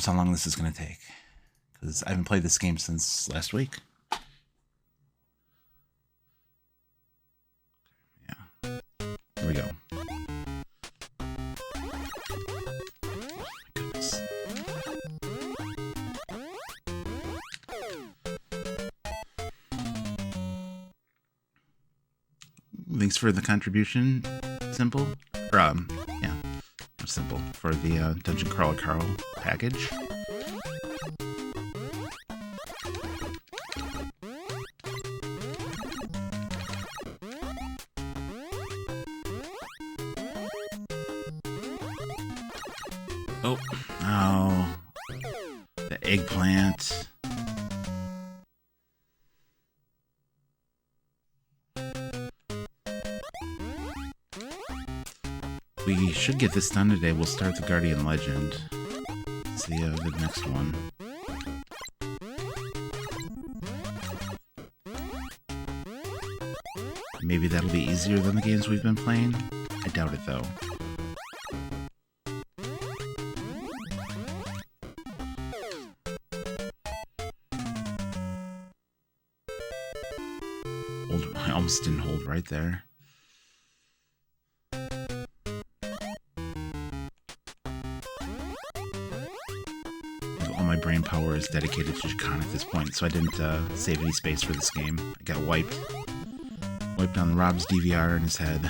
knows how long this is going to take. Because I haven't played this game since last week. Yeah. Here we go. Thanks for the contribution, Simple. Or, yeah, Simple, for the Dungeon Crawler Carl package. Oh, the eggplant. We should get this done today. We'll start the Guardian Legend. It's the next one. Maybe that'll be easier than the games we've been playing. I doubt it, though. I almost didn't hold right there. All my brain power is dedicated to Jakan at this point, so I didn't save any space for this game. I got wiped. Wiped on Rob's DVR in his head.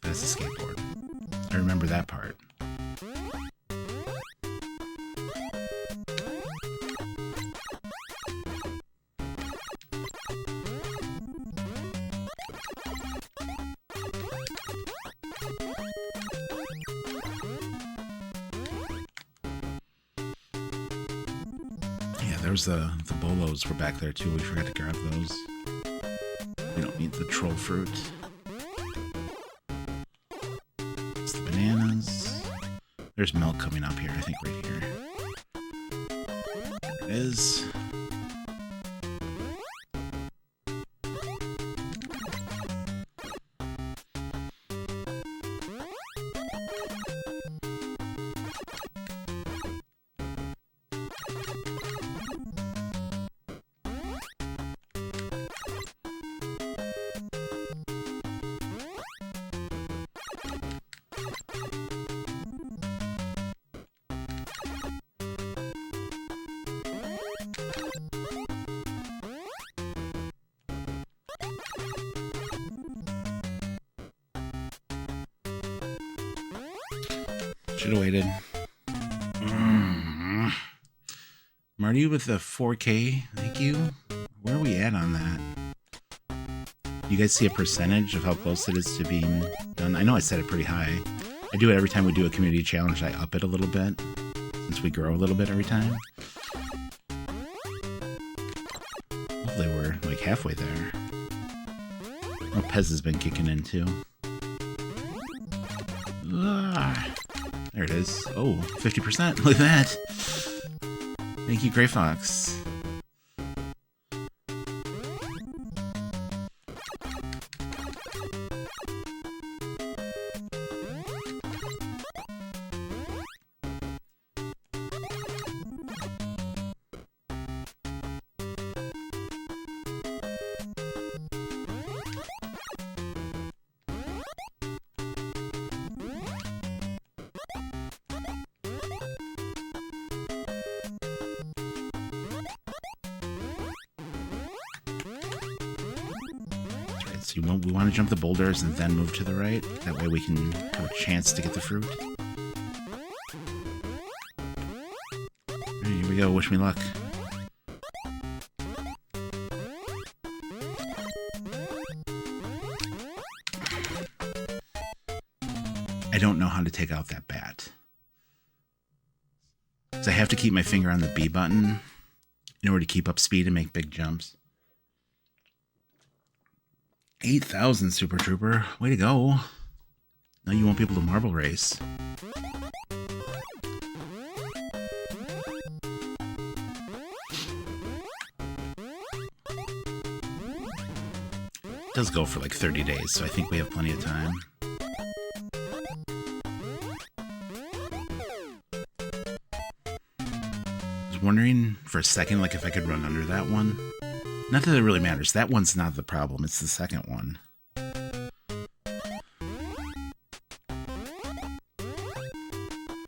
That's a skateboard. I remember that part. Yeah, there's the bolos were back there too. We forgot to grab those. We don't need the troll fruit. Bananas. There's milk coming up here, I think right here. There it is. Should have waited. Marty with the 4K. Thank you. Where are we at on that? You guys see a percentage of how close it is to being done? I know I set it pretty high. I do it every time we do a community challenge. I up it a little bit since we grow a little bit every time. Hopefully we're like halfway there. Oh, Pez has been kicking in too. There it is. Oh, 50%. Look at that. Thank you, Grey Fox. So we want to jump the boulders and then move to the right. That way we can have a chance to get the fruit. Right, here we go. Wish me luck. I don't know how to take out that bat. So I have to keep my finger on the B button in order to keep up speed and make big jumps. 8,000 Super Trooper. Way to go. Now you won't be able to marble race. It does go for like 30 days, so I think we have plenty of time. I was wondering for a second, like, if I could run under that one. Not that it really matters. That one's not the problem. It's the second one.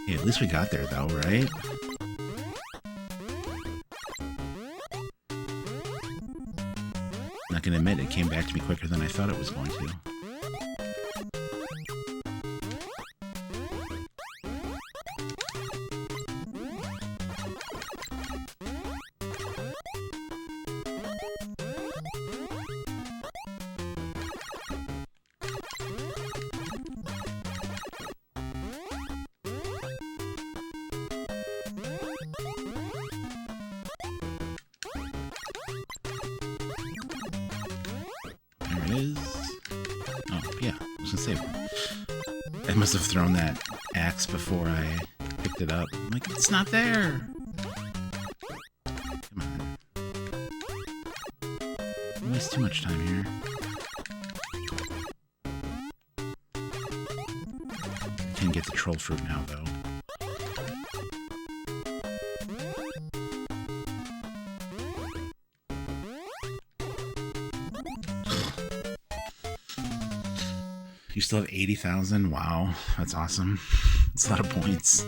Hey, at least we got there, though, right? Not gonna admit, it came back to me quicker than I thought it was going to. I must have thrown that axe before I picked it up. I'm like, it's not there! Come on. Don't waste too much time here. I can get the troll fruit now, though. You still have 80,000? Wow, that's awesome. That's a lot of points.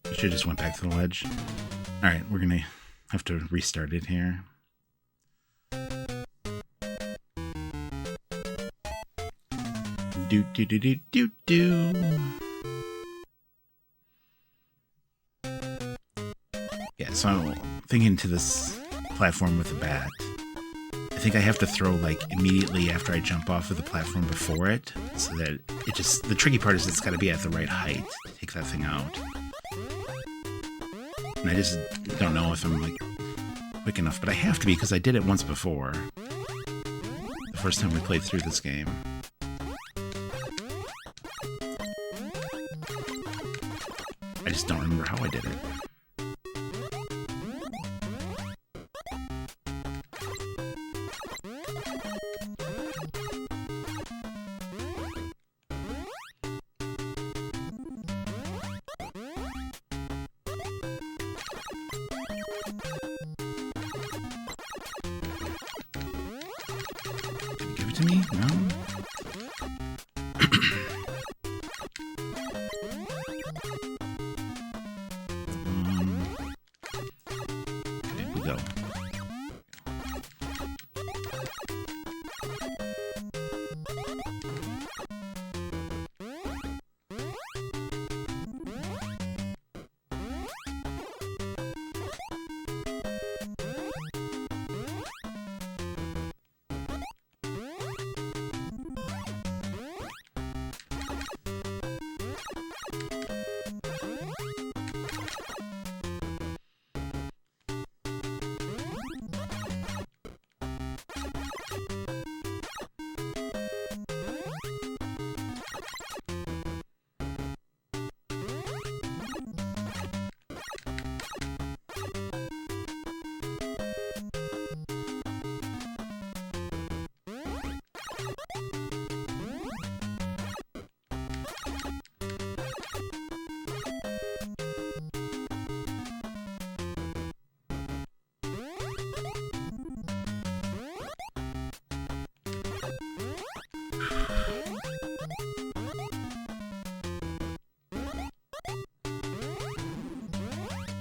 I should have just went back to the ledge. Alright, we're gonna have to restart it here. Do do do do do do. Yeah, so I'm thinking to this platform with the bat. I think I have to throw like immediately after I jump off of the platform before it, so that it just, the tricky part is it's got to be at the right height to take that thing out. And I just don't know if I'm like quick enough, but I have to be because I did it once before. The first time we played through this game. I just don't remember how I did it. Did you give it to me? No? Go.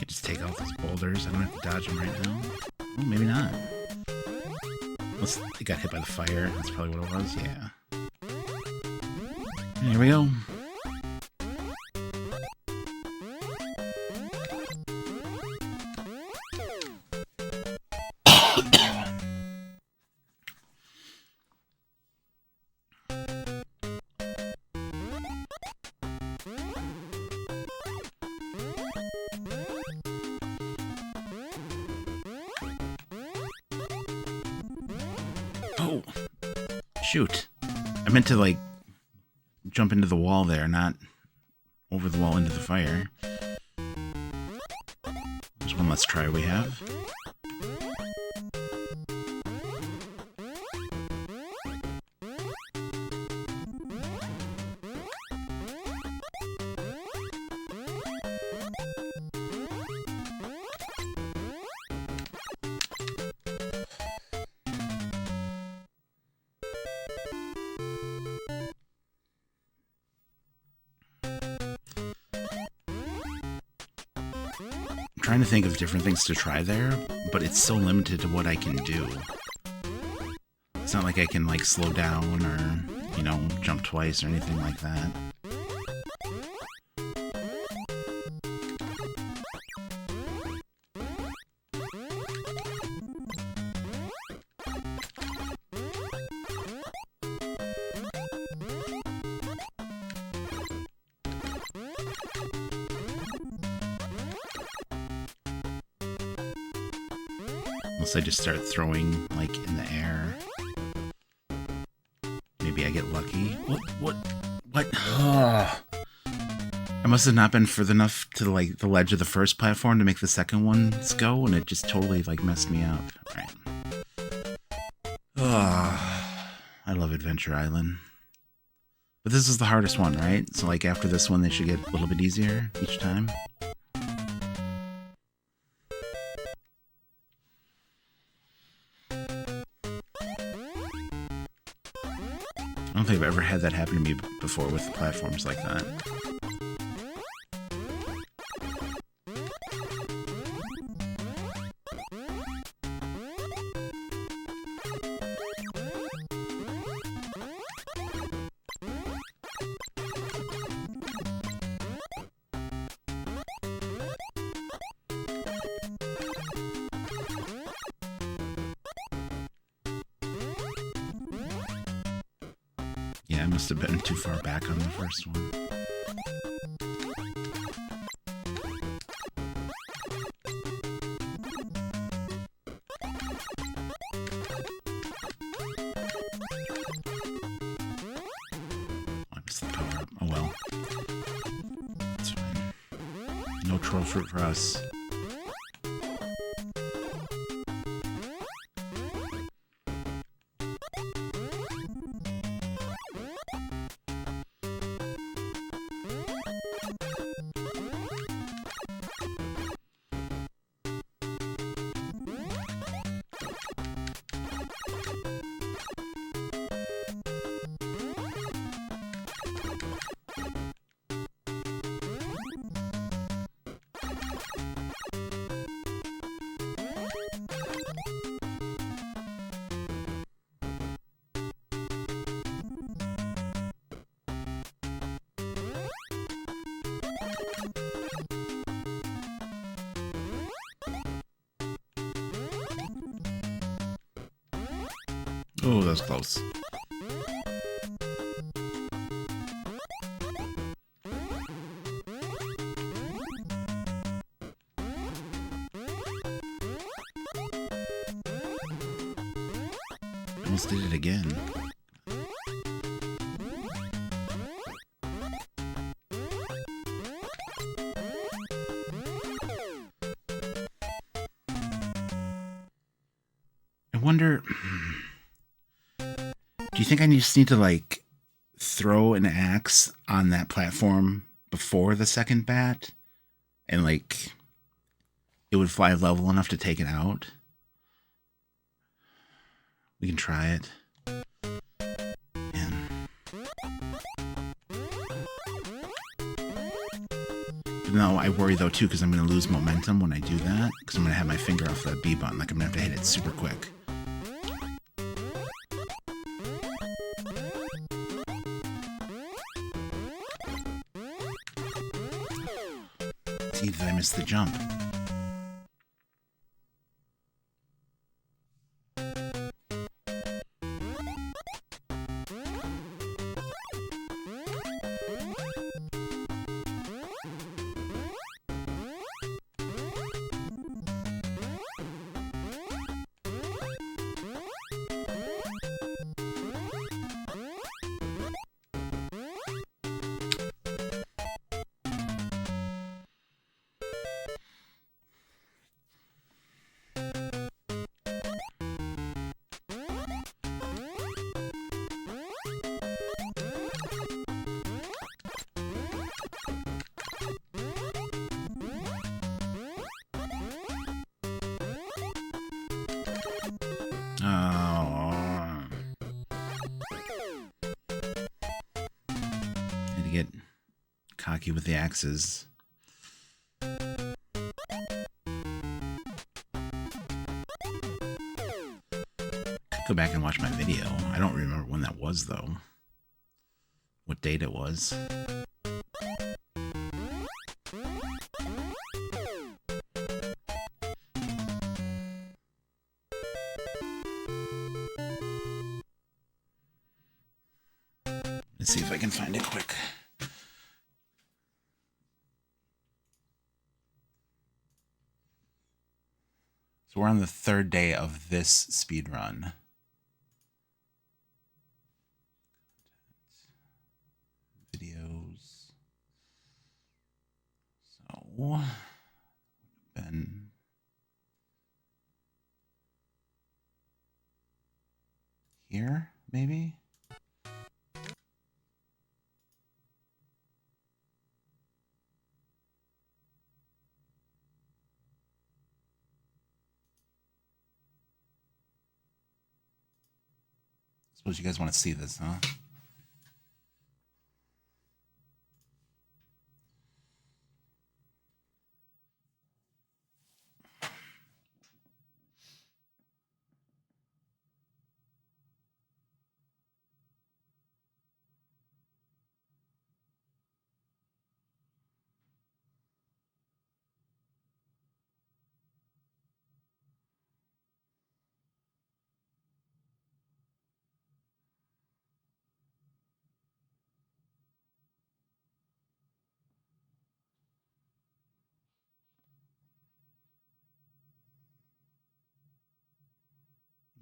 Just take out those boulders. I don't have to dodge them right now. Oh, maybe not. Unless it got hit by the fire. That's probably what it was. Yeah. Here we go. Oh, shoot. I meant to, like, jump into the wall there, not over the wall into the fire. There's one less try we have. Trying to think of different things to try there, but it's so limited to what I can do. It's not like I can, like, slow down or, you know, jump twice or anything like that. Unless I just start throwing, like, in the air. Maybe I get lucky. What? Ugh. I must have not been further enough to, like, the ledge of the first platform to make the second ones go, and it just totally, like, messed me up. Right. Ugh. I love Adventure Island. But this is the hardest one, right? So, like, after this one, they should get a little bit easier each time. I don't think I've ever had that happen to me before with platforms like that. Yeah, I must have been too far back on the first one. I missed the power up. Oh well. That's fine. No troll fruit for us. Oh, that was close. Almost did it again. I wonder... Do you think I just need to, like, throw an axe on that platform before the second bat? And, like, it would fly level enough to take it out? We can try it. Man. But no, I worry, though, too, because I'm going to lose momentum when I do that. Because I'm going to have my finger off that B button. Like, I'm going to have to hit it super quick. Did I miss the jump? wacky with the axes. Go back and watch my video. I don't remember when that was, though. What date it was. Let's see if I can find it quick. So we're on the third day of this speed run. Videos. So, then here, maybe? Suppose you guys want to see this, huh?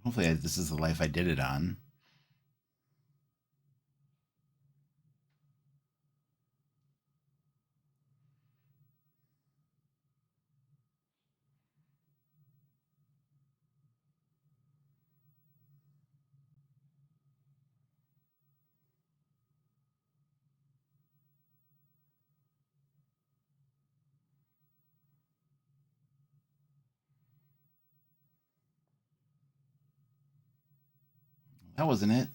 Hopefully this is the life I did it on. That wasn't it.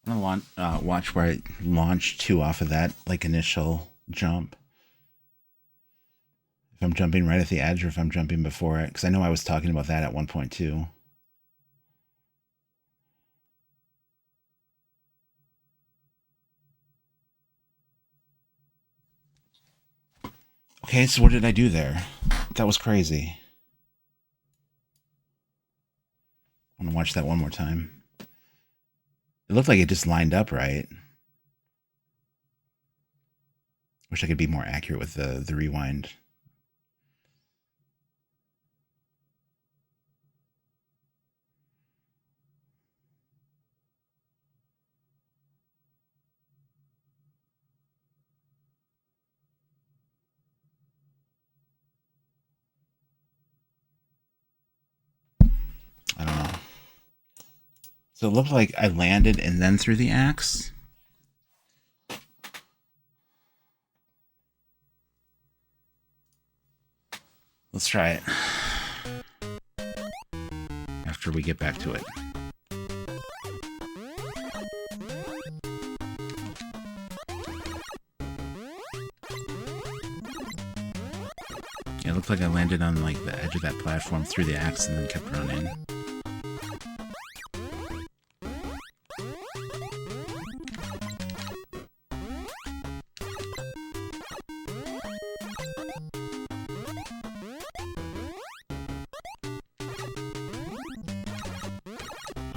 I'm gonna watch where I launch 2 off of that like initial jump. If I'm jumping right at the edge or if I'm jumping before it, because I know I was talking about that at 1.2. Okay, so what did I do there? That was crazy. I'm gonna watch that one more time. It looked like it just lined up right. Wish I could be more accurate with the rewind. I don't know. So it looked like I landed and then threw the axe. Let's try it. After we get back to it. Yeah, it looked like I landed on like the edge of that platform, threw the axe, and then kept running.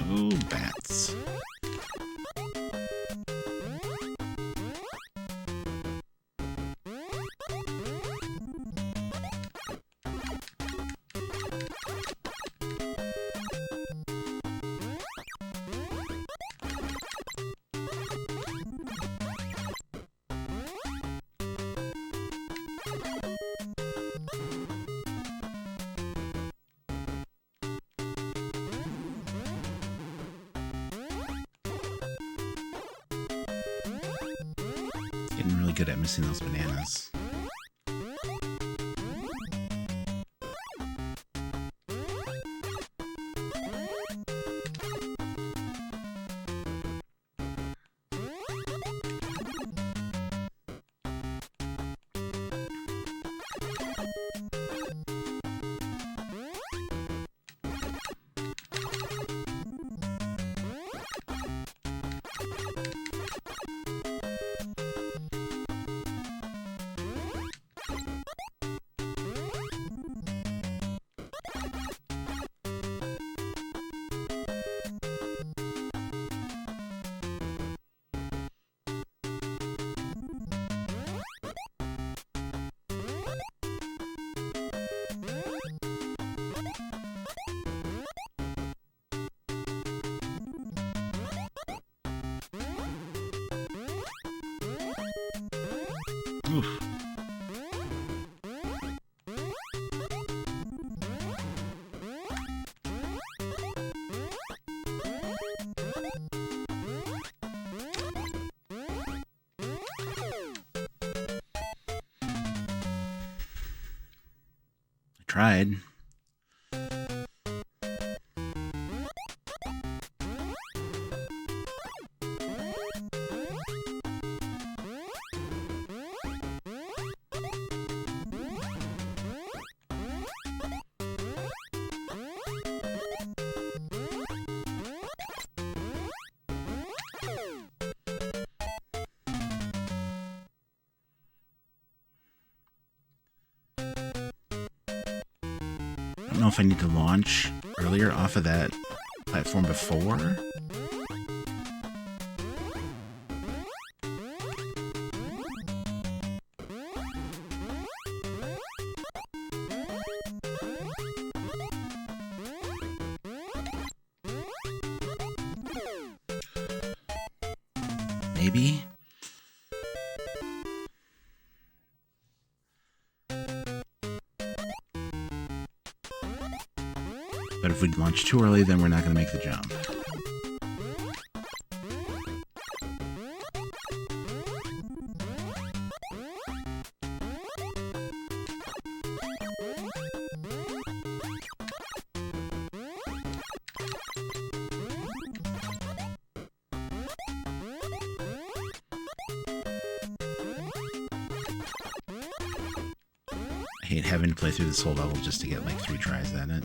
Ooh, bats. good at missing those bananas. Oof. I tried. I don't know if I need to launch earlier off of that platform before. Maybe. But if we launch too early, then we're not going to make the jump. I hate having to play through this whole level just to get like 3 tries at it.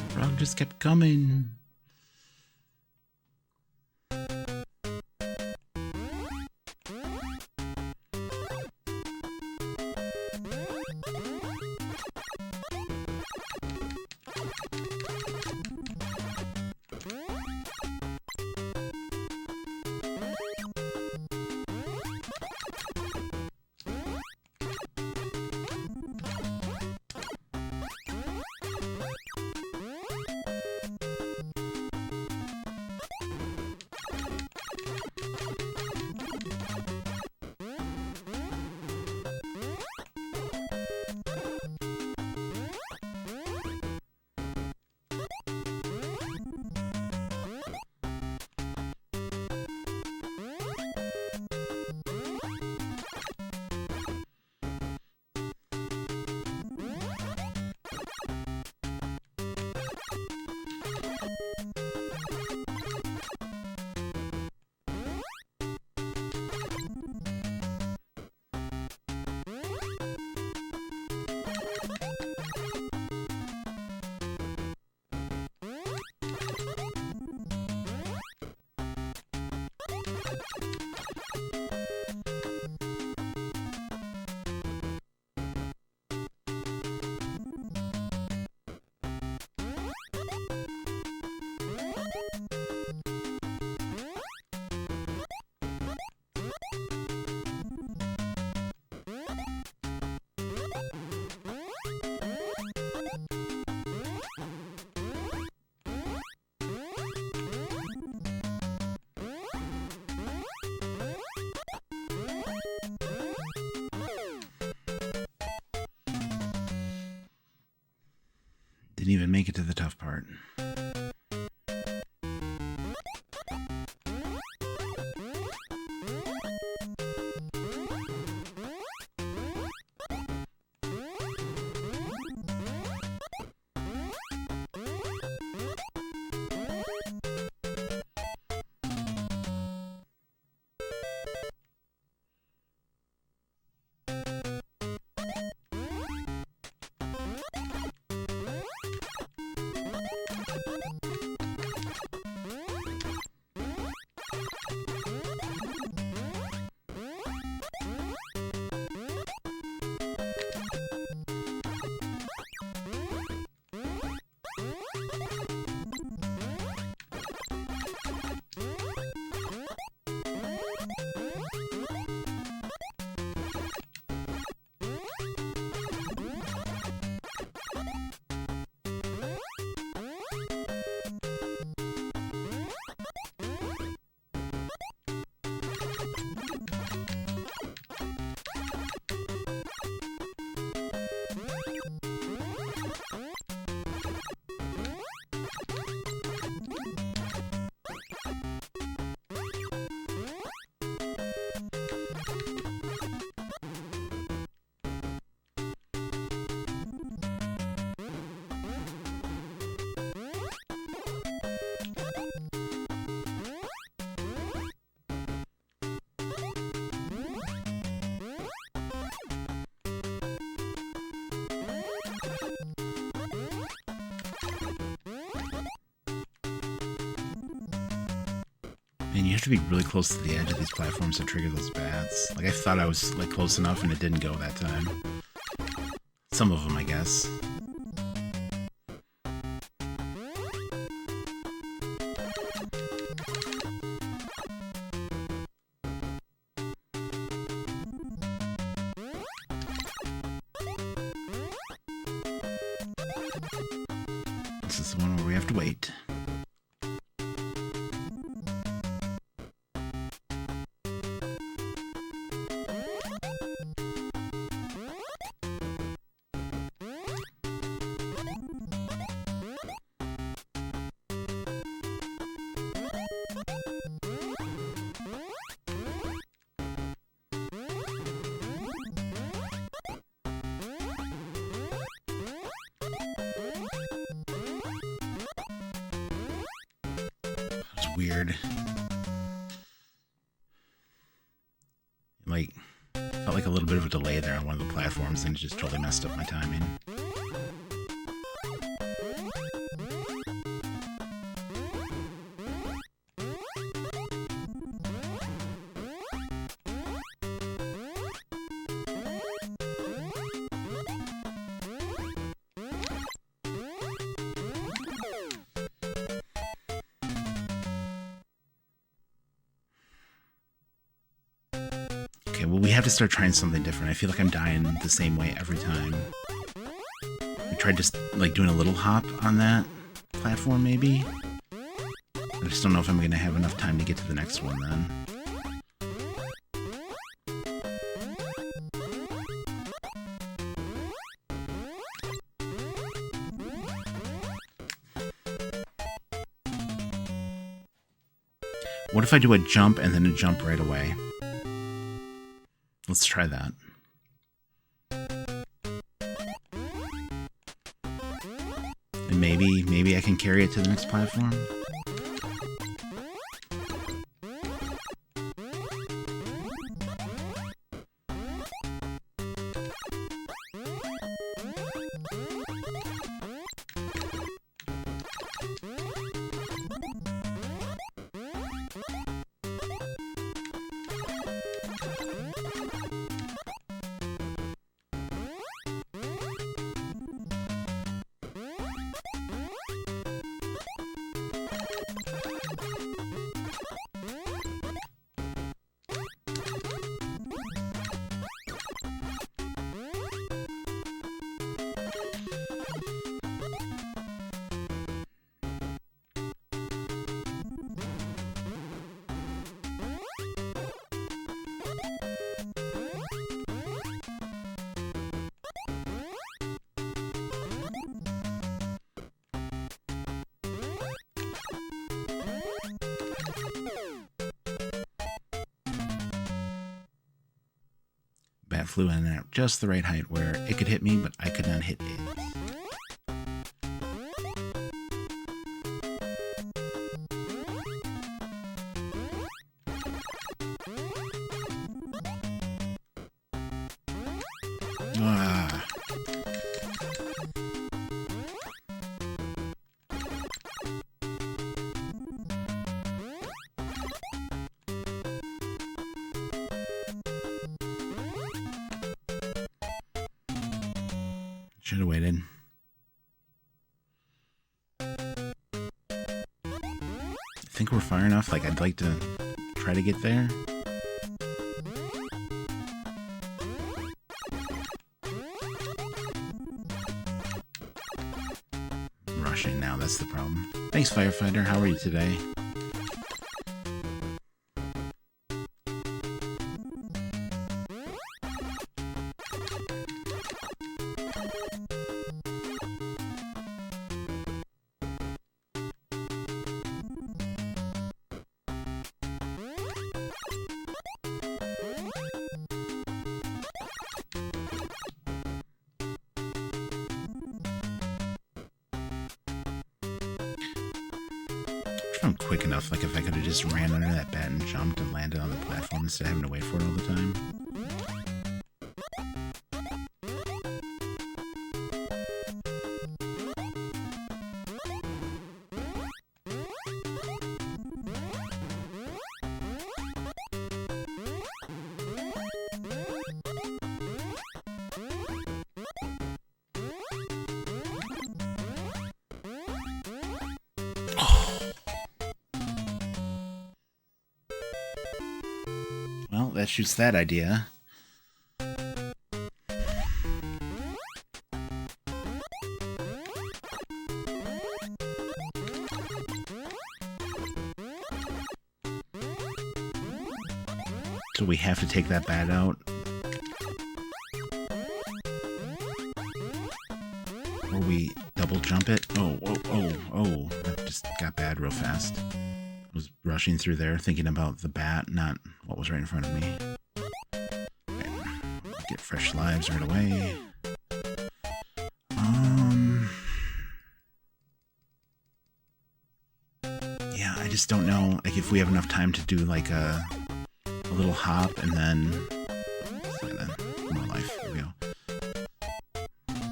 Frog just kept coming. Didn't even make it to the tough part. And you have to be really close to the edge of these platforms to trigger those bats. Like, I thought I was, like, close enough and it didn't go that time. Some of them, I guess. This is the one where we have to wait. Weird. Like, felt like a little bit of a delay there on one of the platforms, and it just totally messed up my timing. Okay, well, we have to start trying something different. I feel like I'm dying the same way every time. I tried just, like, doing a little hop on that platform, maybe? I just don't know if I'm going to have enough time to get to the next one, then. What if I do a jump and then a jump right away? Let's try that. And maybe I can carry it to the next platform. bat flew in at just the right height where it could hit me, but I could not hit it. Should have waited. I think we're far enough. Like, I'd like to try to get there. I'm rushing now, that's the problem. Thanks, Firefighter. How are you today? I'm quick enough, like if I could have just ran under that bat and jumped and landed on the platform instead of having to wait for it all the time. Well, that shoots that idea. So we have to take that bat out. Or we double jump it. Oh, that just got bad real fast. I was rushing through there thinking about the bat, not what was right in front of me. Okay. Get fresh lives right away. Yeah, I just don't know, like, if we have enough time to do like a little hop and then more life. There we go.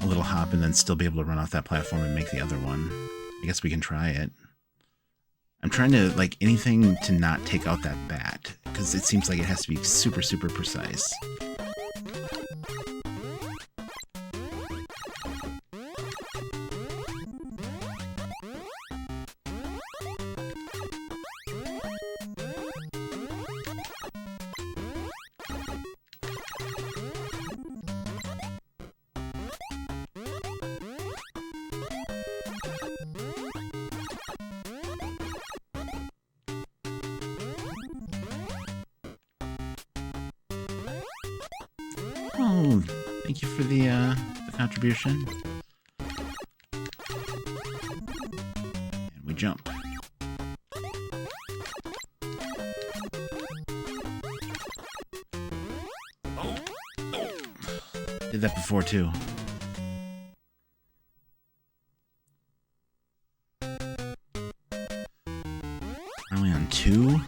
A little hop and then still be able to run off that platform and make the other one. I guess we can try it. I'm trying to, like, anything to not take out that bat, because it seems like it has to be super, super precise. Oh, thank you for the contribution. And we jump. Did that before too. Are we on 2?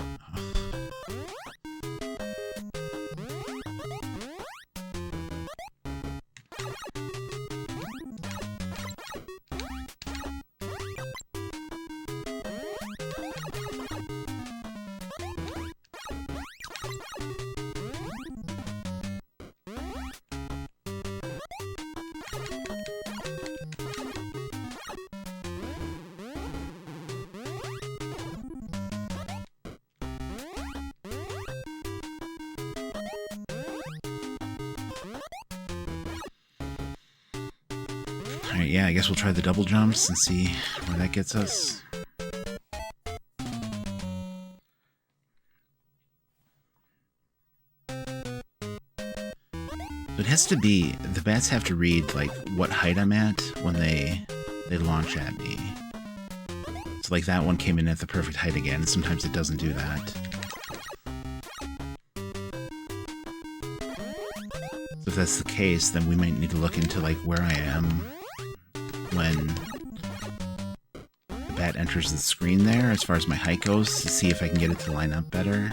Alright, yeah, I guess we'll try the double jumps and see where that gets us. It has to be, the bats have to read, like, what height I'm at when they launch at me. So, like, that one came in at the perfect height again, and sometimes it doesn't do that. if that's the case, then we might need to look into like where I am when the bat enters the screen there, as far as my height goes, to see if I can get it to line up better.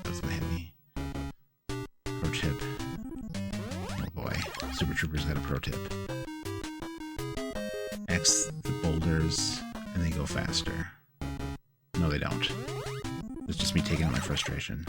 That was my heavy. Pro tip. Oh boy. Super Troopers got a pro tip. X the boulders, and they go faster. No, they don't. It's just me taking out my frustration.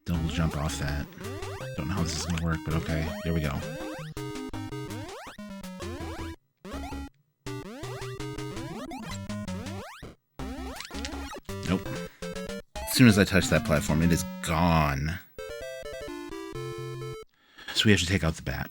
Double jump off that. Don't know how this is gonna work, but okay. Here we go. Nope. As soon as I touch that platform, it is gone. So we have to take out the bat.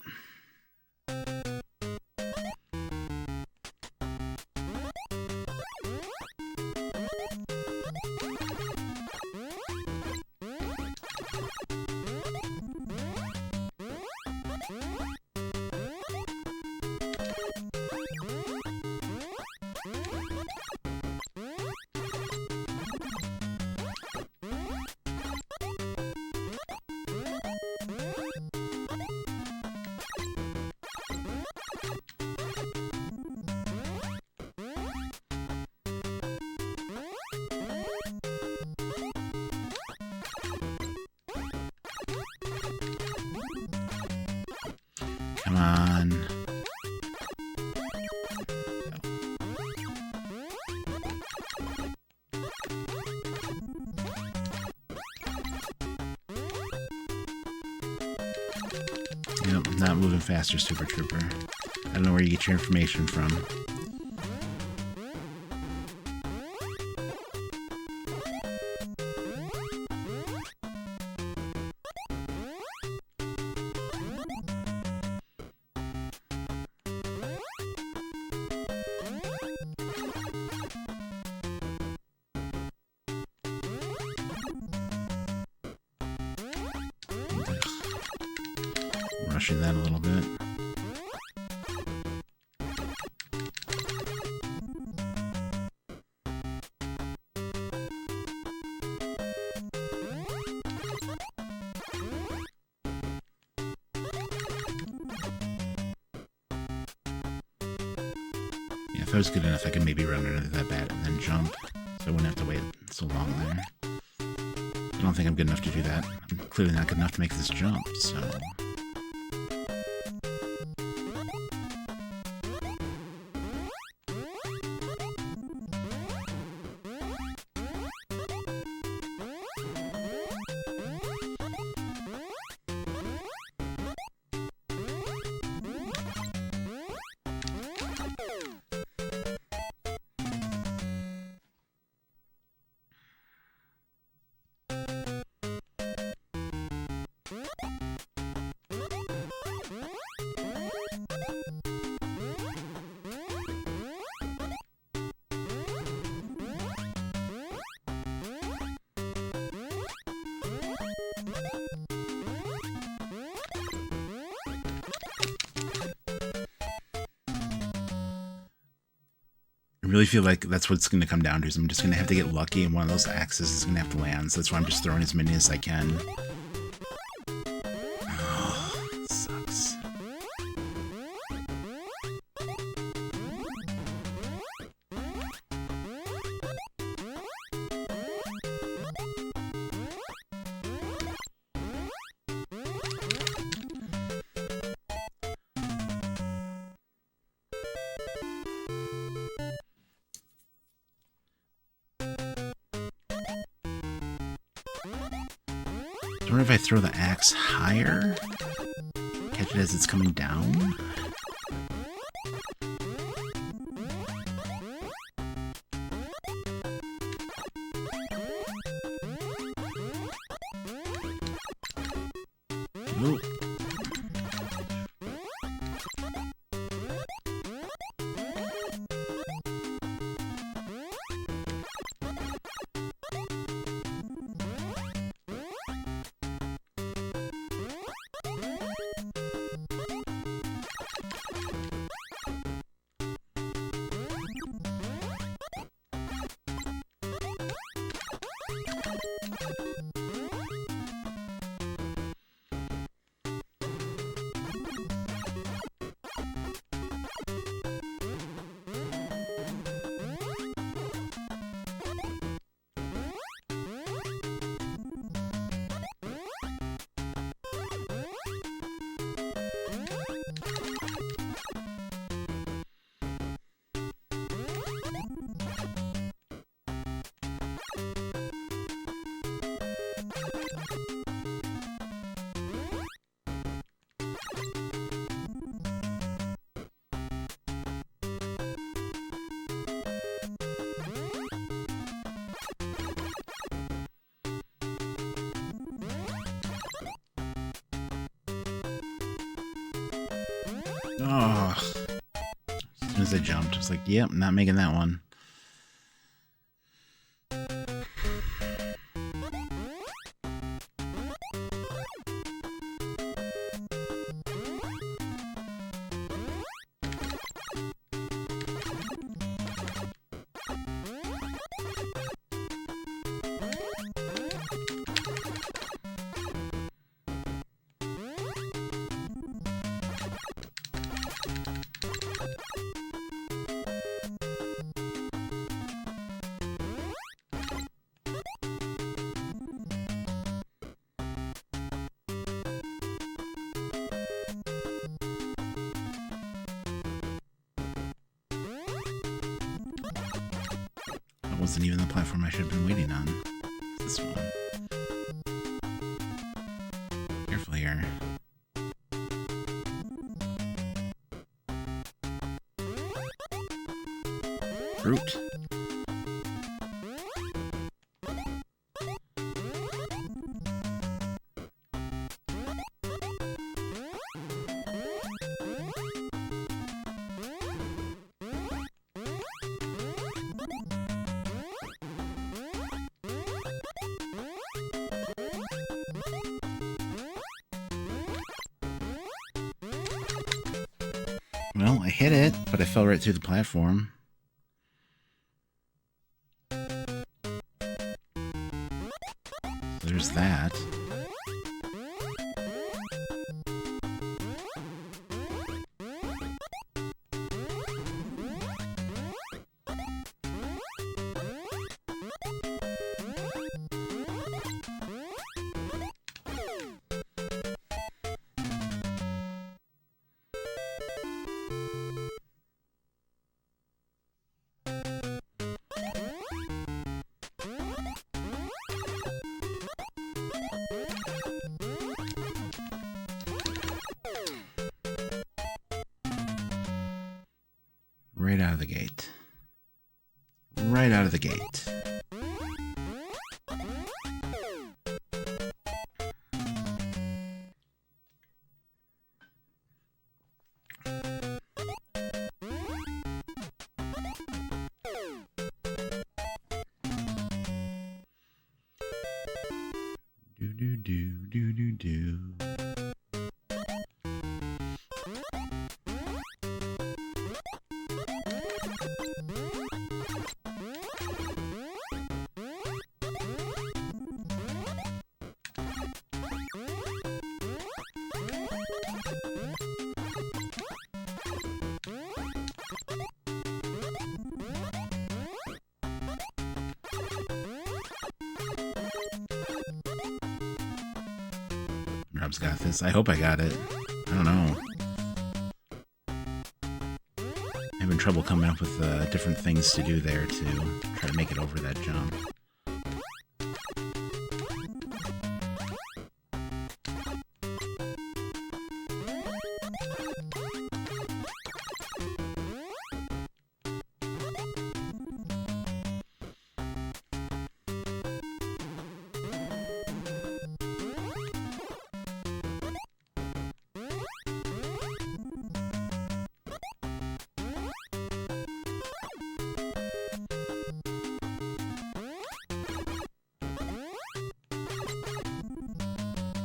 Come on. Yep, not moving faster, Super Trooper. I don't know where you get your information from. Rushing that a little bit. Yeah, if I was good enough, I could maybe run under that bat and then jump, so I wouldn't have to wait so long there. I don't think I'm good enough to do that. I'm clearly not good enough to make this jump, so... I really feel like that's what it's going to come down to. Is I'm just going to have to get lucky, and one of those axes is going to have to land. So that's why I'm just throwing as many as I can. Oh, it sucks. I wonder if I throw the axe higher? Catch it as it's coming down? Ooh. Oh. As soon as I jumped, I was like, yep, not making that one. That wasn't even the platform I should have been waiting on. It's this one. Careful here. Fruit. Well, I hit it, but I fell right through the platform. There's that. Right out of the gate. Right out of the gate. Do do do do do do. Rob's got this. I hope I got it. I don't know. I'm having trouble coming up with different things to do there to try to make it over that jump.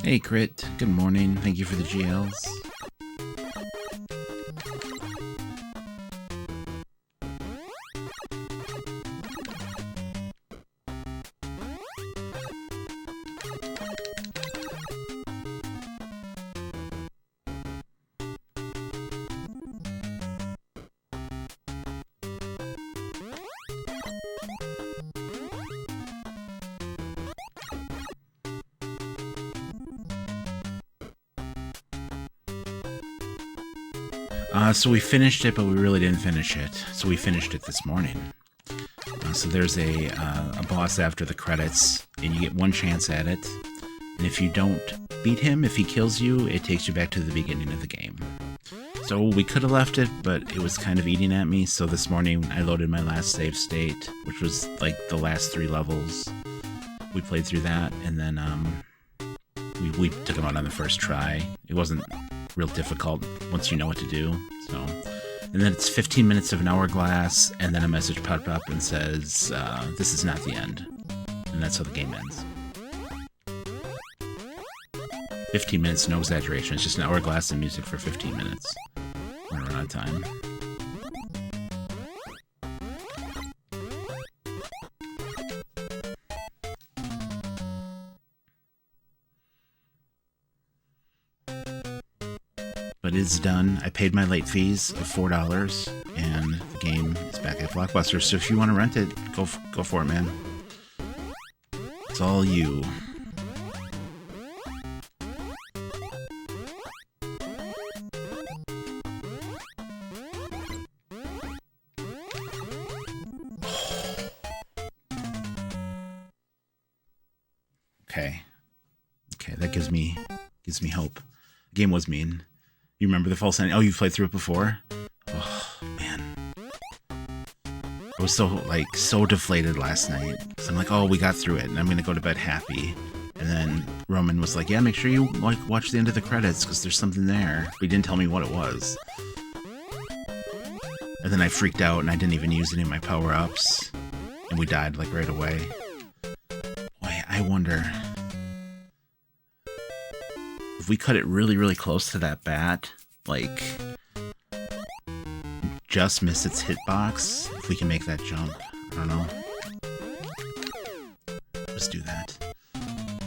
Hey Crit, good morning. Thank you for the GLs. So we finished it, but we really didn't finish it. So we finished it this morning. So there's a boss after the credits, and you get one chance at it. And if you don't beat him, if he kills you, it takes you back to the beginning of the game. So we could have left it, but it was kind of eating at me. So this morning I loaded my last save state, which was like the last 3 levels. We played through that, and then we took him out on the first try. It wasn't real difficult once you know what to do. So, and then it's 15 minutes of an hourglass, and then a message popped up and says, "This is not the end," and that's how the game ends. 15 minutes, no exaggeration. It's just an hourglass and music for 15 minutes. We're running out of time. But it's done. I paid my late fees of $4, and the game is back at Blockbuster. So if you want to rent it, go for it, man. It's all you. Okay, that gives me hope. The game was mean. You remember the false ending? Oh, you've played through it before? Oh, man. I was so deflated last night. So I'm like, oh, we got through it, and I'm gonna go to bed happy. And then Roman was like, yeah, make sure you watch the end of the credits, because there's something there. But he didn't tell me what it was. And then I freaked out, and I didn't even use any of my power-ups. And we died, right away. Boy, I wonder if we cut it really, really close to that bat, just miss its hitbox, if we can make that jump. I don't know. Let's do that.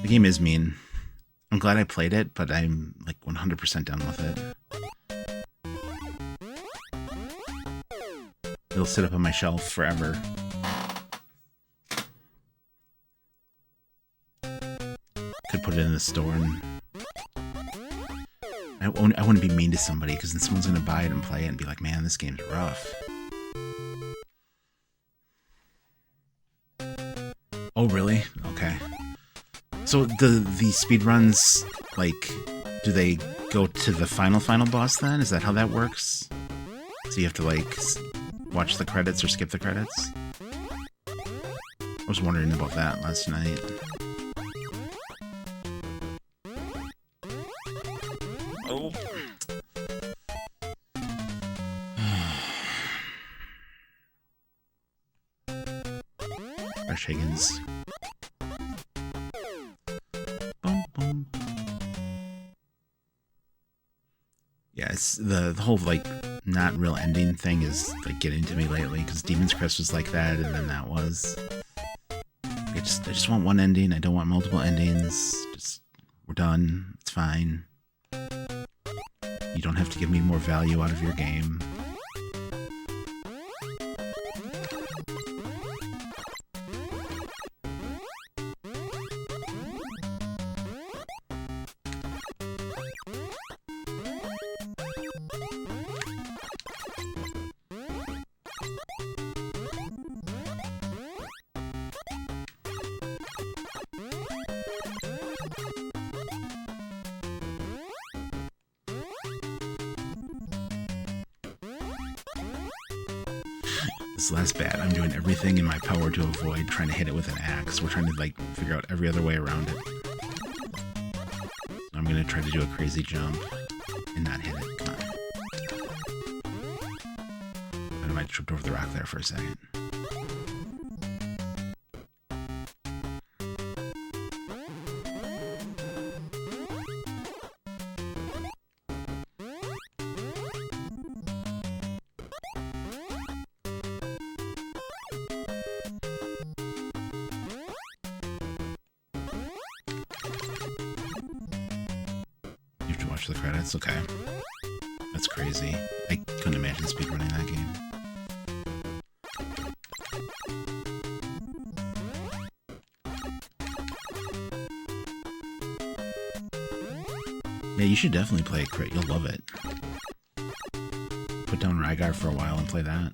The game is mean. I'm glad I played it, but I'm 100% done with it. It'll sit up on my shelf forever. Could put it in the store and I wouldn't be mean to somebody, because then someone's going to buy it and play it and be like, man, this game's rough. Oh, really? Okay. So the speedruns, do they go to the final boss then? Is that how that works? So you have to, watch the credits or skip the credits? I was wondering about that last night. Oh. Fresh Higgins. Boom, boom. Yeah, it's the whole not real ending thing is getting to me lately, because Demon's Crest was like that, and then that was. I just want one ending. I don't want multiple endings. We're done. It's fine. You don't have to give me more value out of your game. This last bat, I'm doing everything in my power to avoid trying to hit it with an axe. We're trying to figure out every other way around it. So I'm gonna try to do a crazy jump and not hit it. Come on. But I might have tripped over the rock there for a second. Watch the credits? Okay. That's crazy. I couldn't imagine speedrunning that game. Yeah, you should definitely play a crit. You'll love it. Put down Rygar for a while and play that.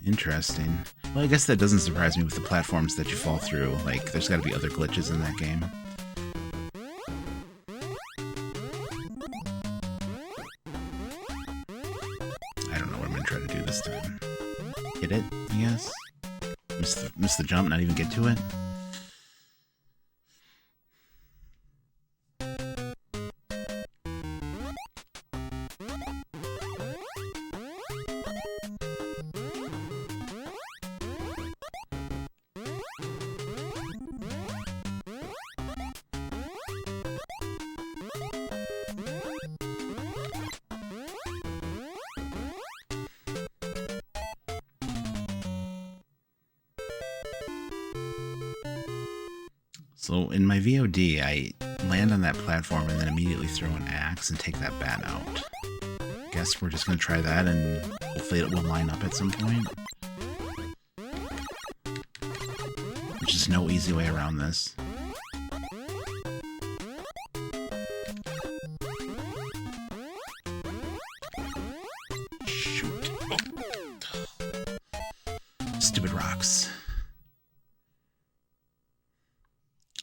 Interesting. Well, I guess that doesn't surprise me with the platforms that you fall through. Like, there's got to be other glitches in that game. I don't know what I'm going to try to do this time. Hit it, I guess? Miss the jump, not even get to it? So in my VOD, I land on that platform and then immediately throw an axe and take that bat out. Guess we're just going to try that and hopefully it will line up at some point. There's just no easy way around this. Shoot. Oh. Stupid rocks.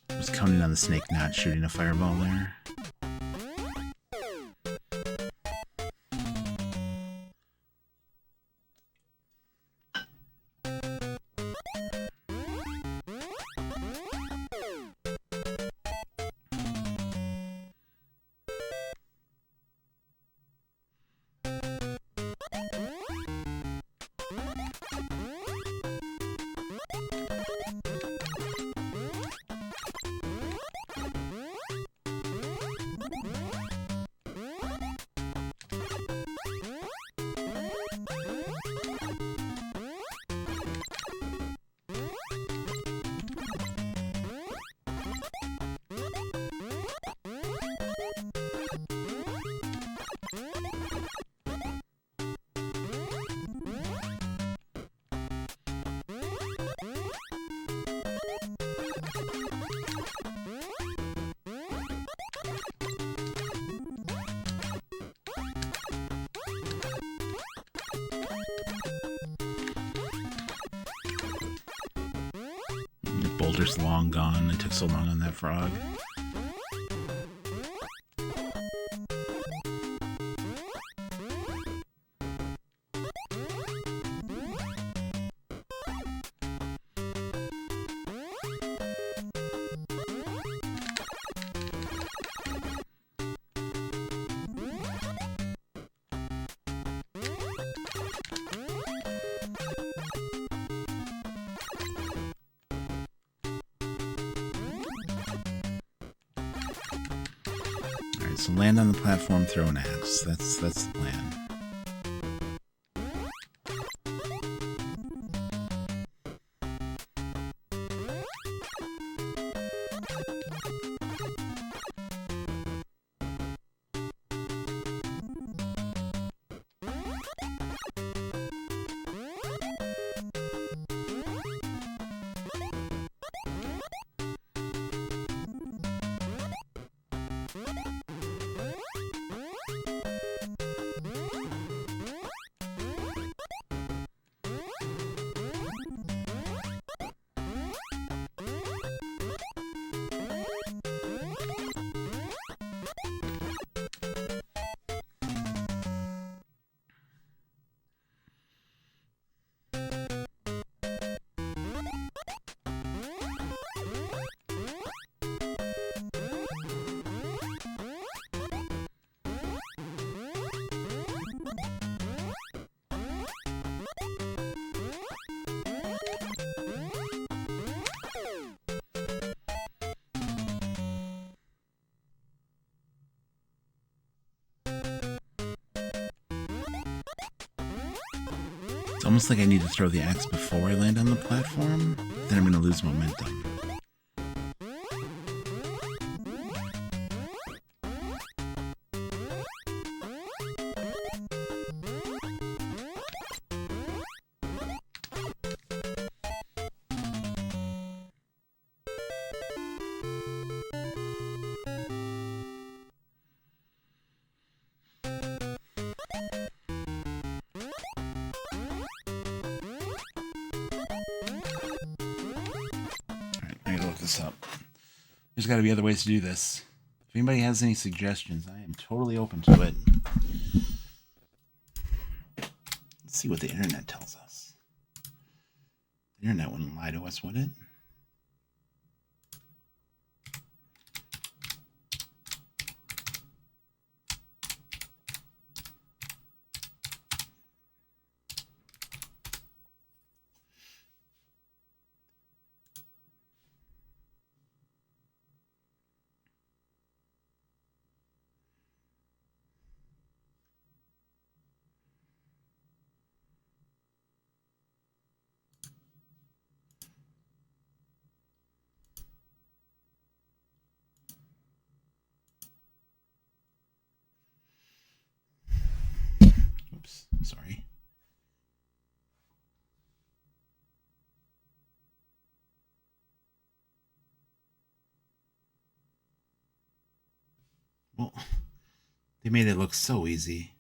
I was counting on the snake not shooting a fireball there. Boulder's long gone. It took so long on that frog. So land on the platform, throw an axe. That's the plan. It's almost like I need to throw the axe before I land on the platform, then I'm going to lose momentum. I gotta look this up. There's got to be other ways to do this. If anybody has any suggestions, I am totally open to it. Let's see what the internet tells us. The internet wouldn't lie to us, would it? Oops, sorry. Well, they made it look so easy.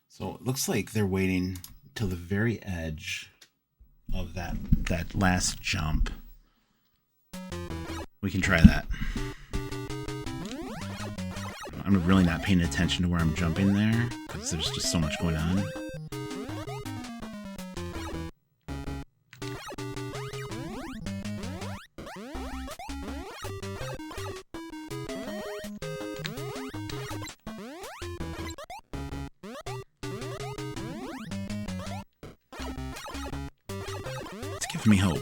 So it looks like they're waiting till the very edge of that last jump. We can try that. I'm really not paying attention to where I'm jumping there because there's just so much going on. Give me hope.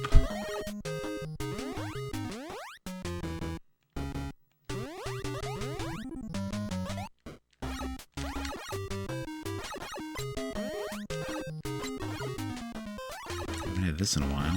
I haven't had this in a while.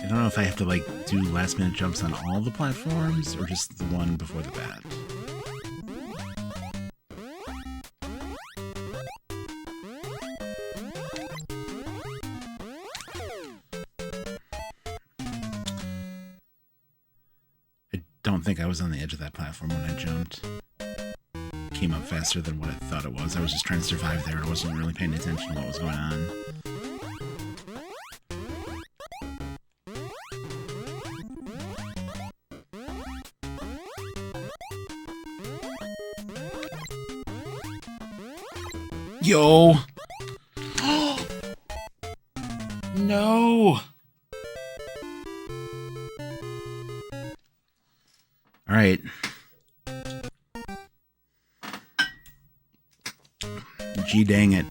I don't know if I have to like do last minute jumps on all the platforms or just the one before the bat. I don't think I was on the edge of that platform when I jumped. Came up faster than what I thought it was. I was just trying to survive there. I wasn't really paying attention to what was going on. Yo! No! Alright. Gee dang it.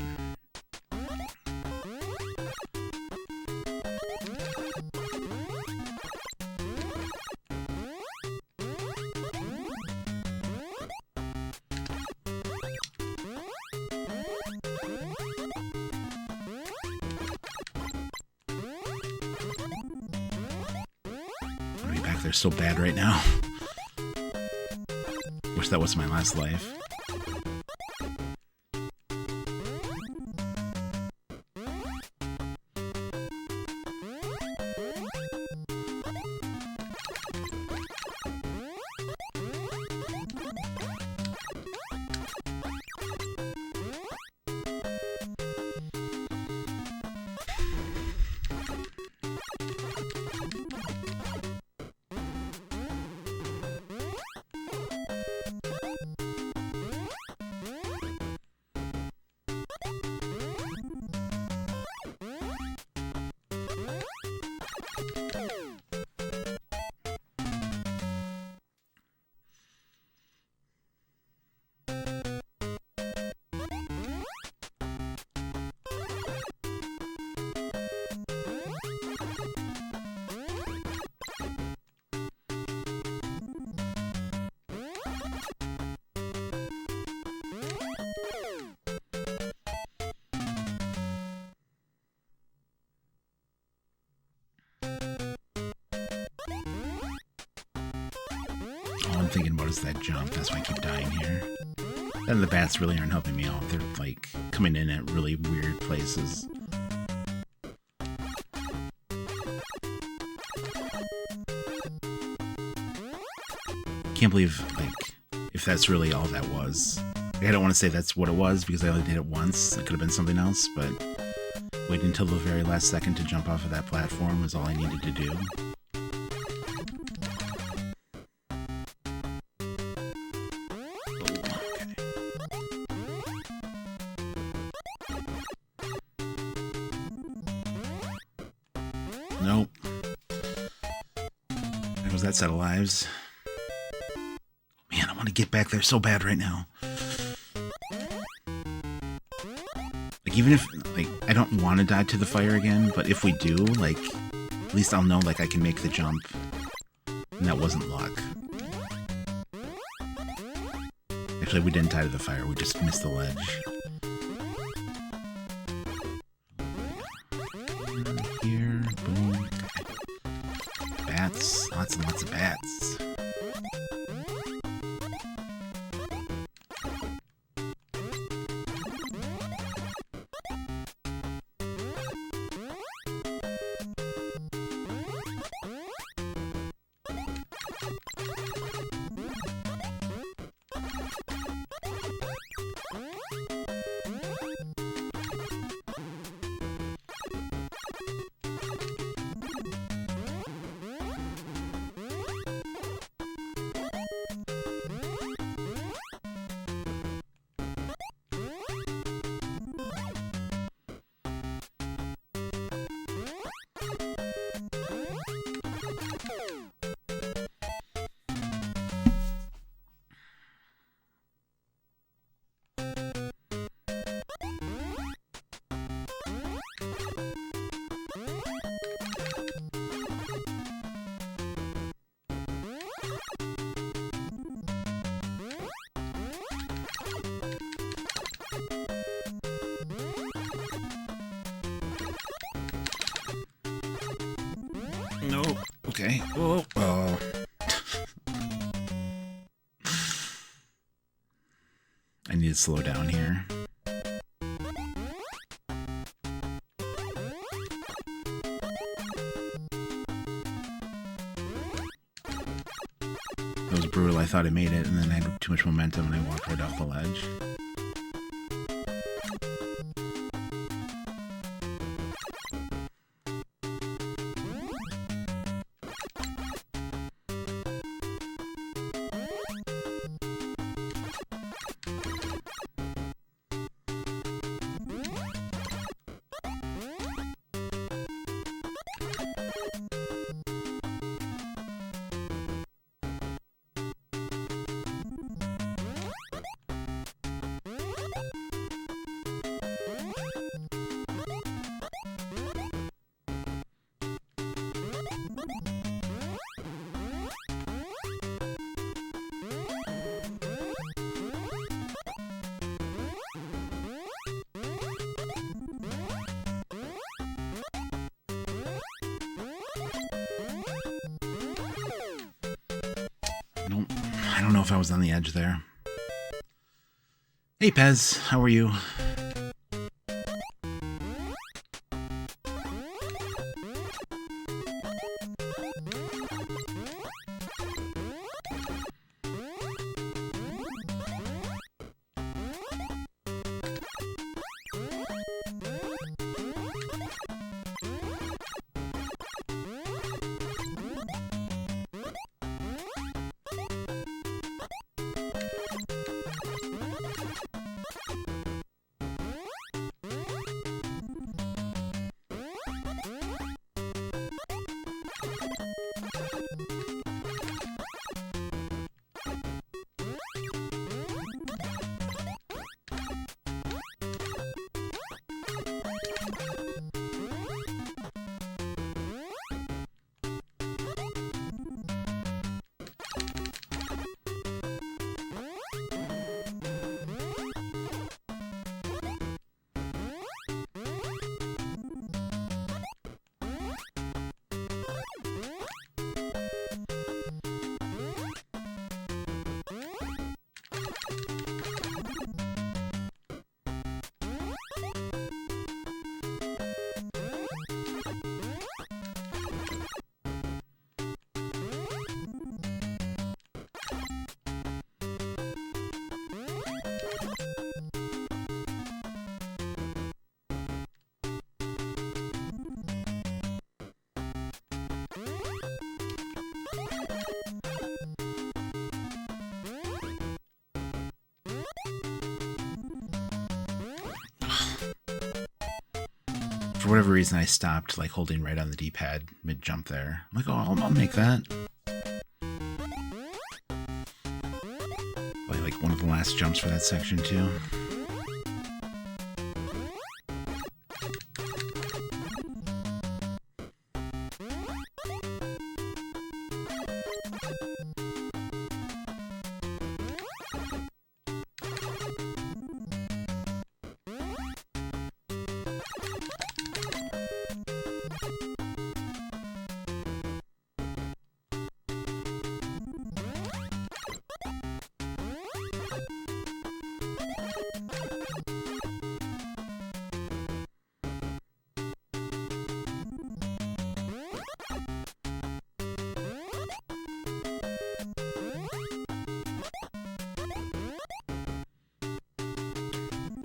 back there so bad right now. Wish that was my last life. All I'm thinking about is that jump. That's why I keep dying here. And the bats really aren't helping me out. They're like coming in at really weird places. Can't believe, like, if that's really all that was. Like, I don't want to say that's what it was because I only did it once. It could have been something else, but waiting until the very last second to jump off of that platform was all I needed to do. Nope. There goes that set of lives. Man, I want to get back there so bad right now. Like, even if, like, I don't want to die to the fire again, but if we do, like, at least I'll know, like, I can make the jump. And that wasn't luck. Actually, we didn't die to the fire, we just missed the ledge. Here, boom. Bats, lots and lots of bats. No. Okay. Oh. Oh. I need to slow down here. That was brutal. I thought I made it, and then I had too much momentum, and I walked right off the ledge. I don't know if I was on the edge there. Hey, Pez, how are you? For whatever reason, I stopped like holding right on the D-pad mid-jump there. I'm like, oh, I'll make that. Probably like one of the last jumps for that section too.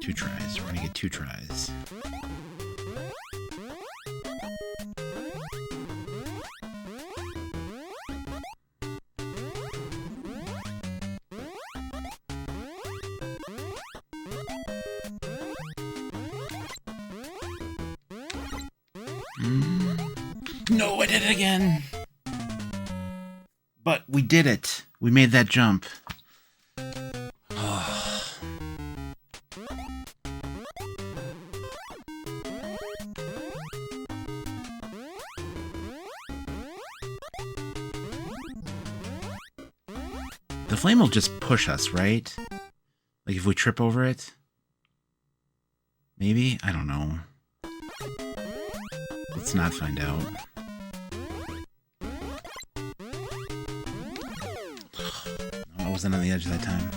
Two tries. We're gonna get 2 tries. No, I did it again. But we did it. We made that jump. The flame will just push us, right? Like if we trip over it? Maybe? I don't know. Let's not find out. I wasn't on the edge that time.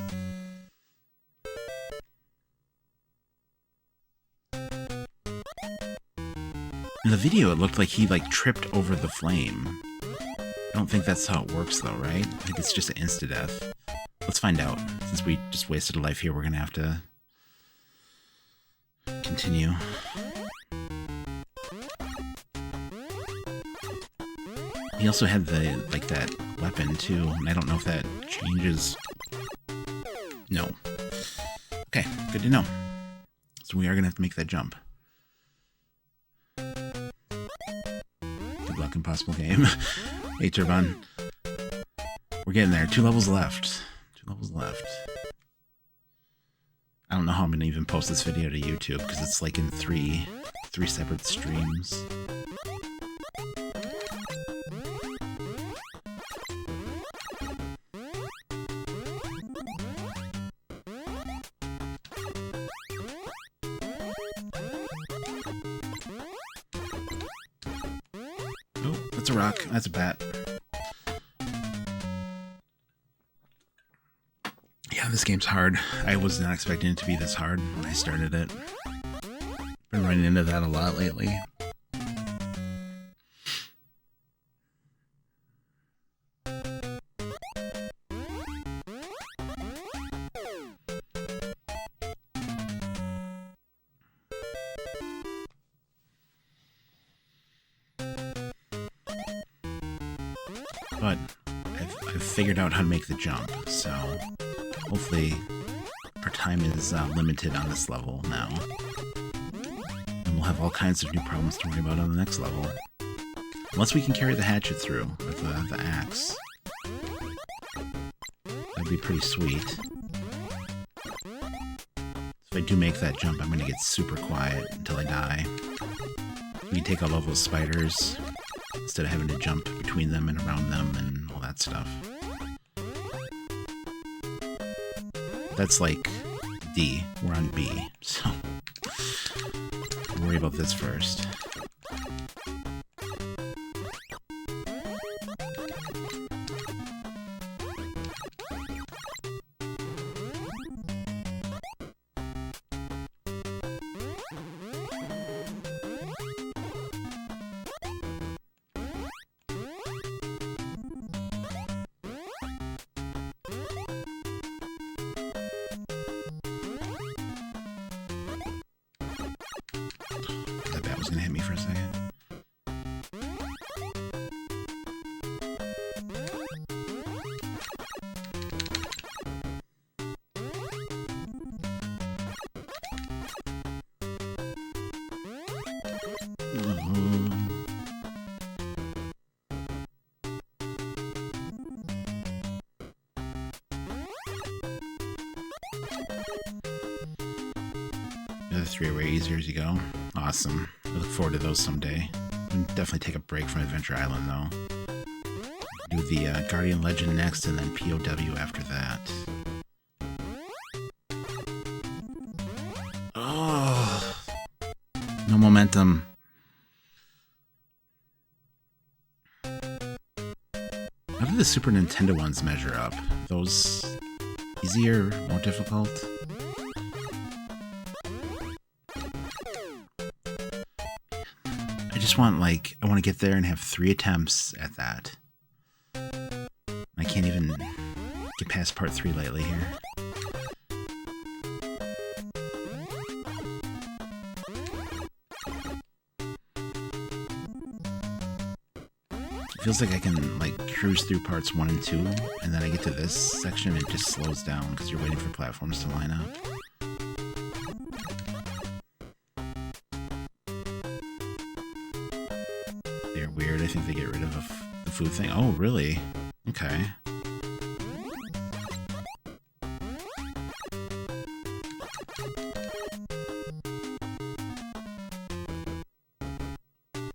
In the video, it looked like he like tripped over the flame. I don't think that's how it works though, right? I think it's just an insta-death. Let's find out. Since we just wasted a life here, we're gonna have to continue. He also had the, like, that weapon too, and I don't know if that changes. No. Okay, good to know. So we are gonna have to make that jump. Good luck, impossible game. Hey, Turban. We're getting there. 2 levels left. 2 levels left. I don't know how I'm gonna even post this video to YouTube, because it's like in three separate streams. Oh, that's a rock. That's a bat. This game's hard. I was not expecting it to be this hard when I started it. Been running into that a lot lately. But I've figured out how to make the jump, so hopefully our time is limited on this level now. And we'll have all kinds of new problems to worry about on the next level. Unless we can carry the hatchet through with the axe. That'd be pretty sweet. If I do make that jump, I'm going to get super quiet until I die. We can take all of those spiders instead of having to jump between them and around them and all that stuff. That's like D. We're on B, so we'll worry about this first. That was gonna hit me for a second. The other three are way easier as you go. Awesome. I look forward to those someday. I'll definitely take a break from Adventure Island, though. Do the Guardian Legend next, and then POW after that. Oh, no momentum. How do the Super Nintendo ones measure up? Those easier, more difficult? I just want, like, I want to get there and have 3 attempts at that. I can't even get past part 3 lately here. It feels like I can, like, cruise through parts 1 and 2, and then I get to this section and it just slows down because you're waiting for platforms to line up. They're weird. I think they get rid of the food thing. Oh, really? Okay.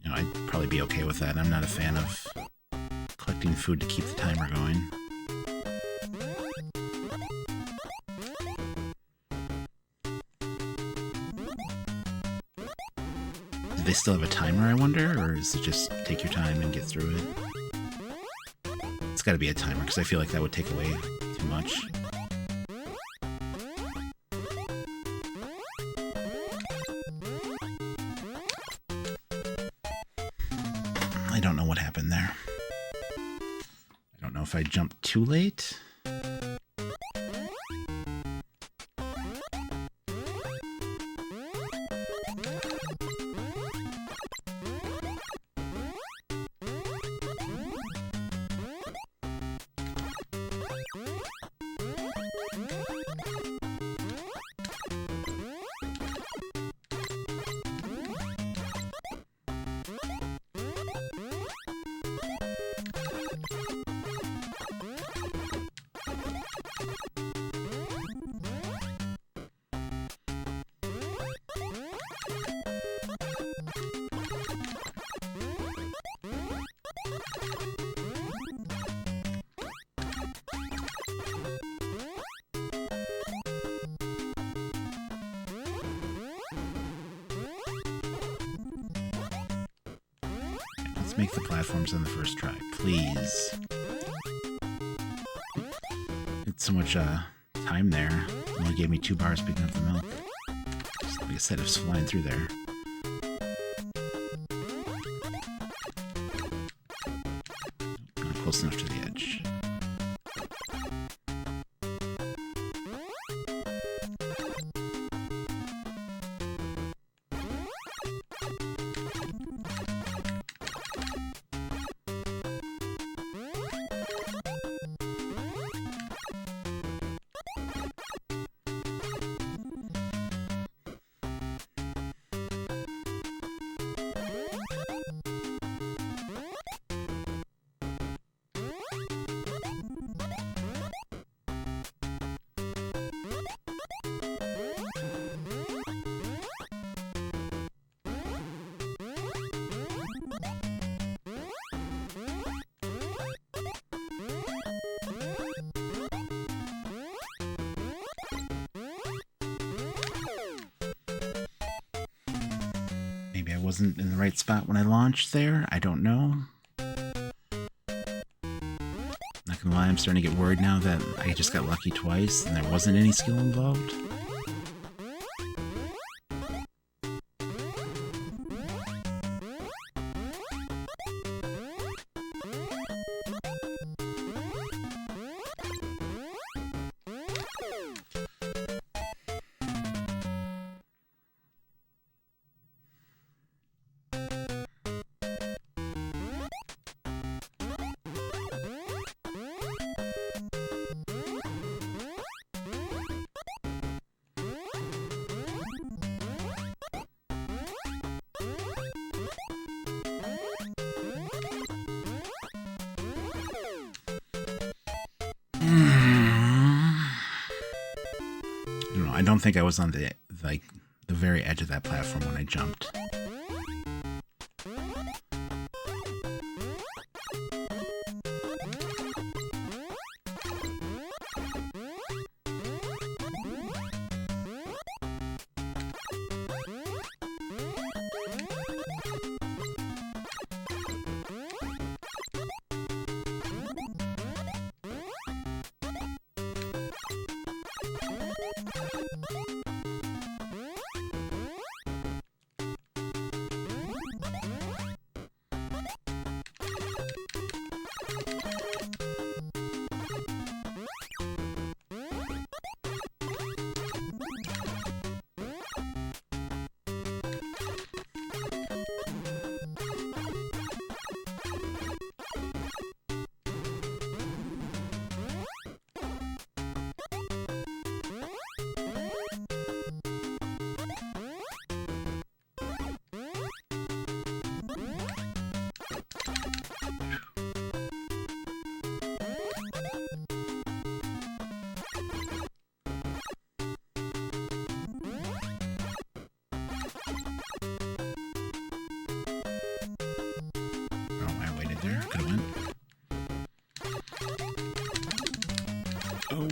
You know, I'd probably be okay with that. I'm not a fan of collecting food to keep the timer going. Do they still have a timer, I wonder? Or is it just take your time and get through it? It's gotta be a timer, because I feel like that would take away too much. I don't know what happened there. I don't know if I jumped too late. Let's make the platforms on the first try, please. It's so much time time there. It only gave me 2 bars picking up the milk. Just like I said, it's flying through there. Not close enough to the edge. Maybe I wasn't in the right spot when I launched there. I don't know. Not gonna lie, I'm starting to get worried now that I just got lucky twice and there wasn't any skill involved. I don't think I was on the very edge of that platform when I jumped. There, could have went. Oh.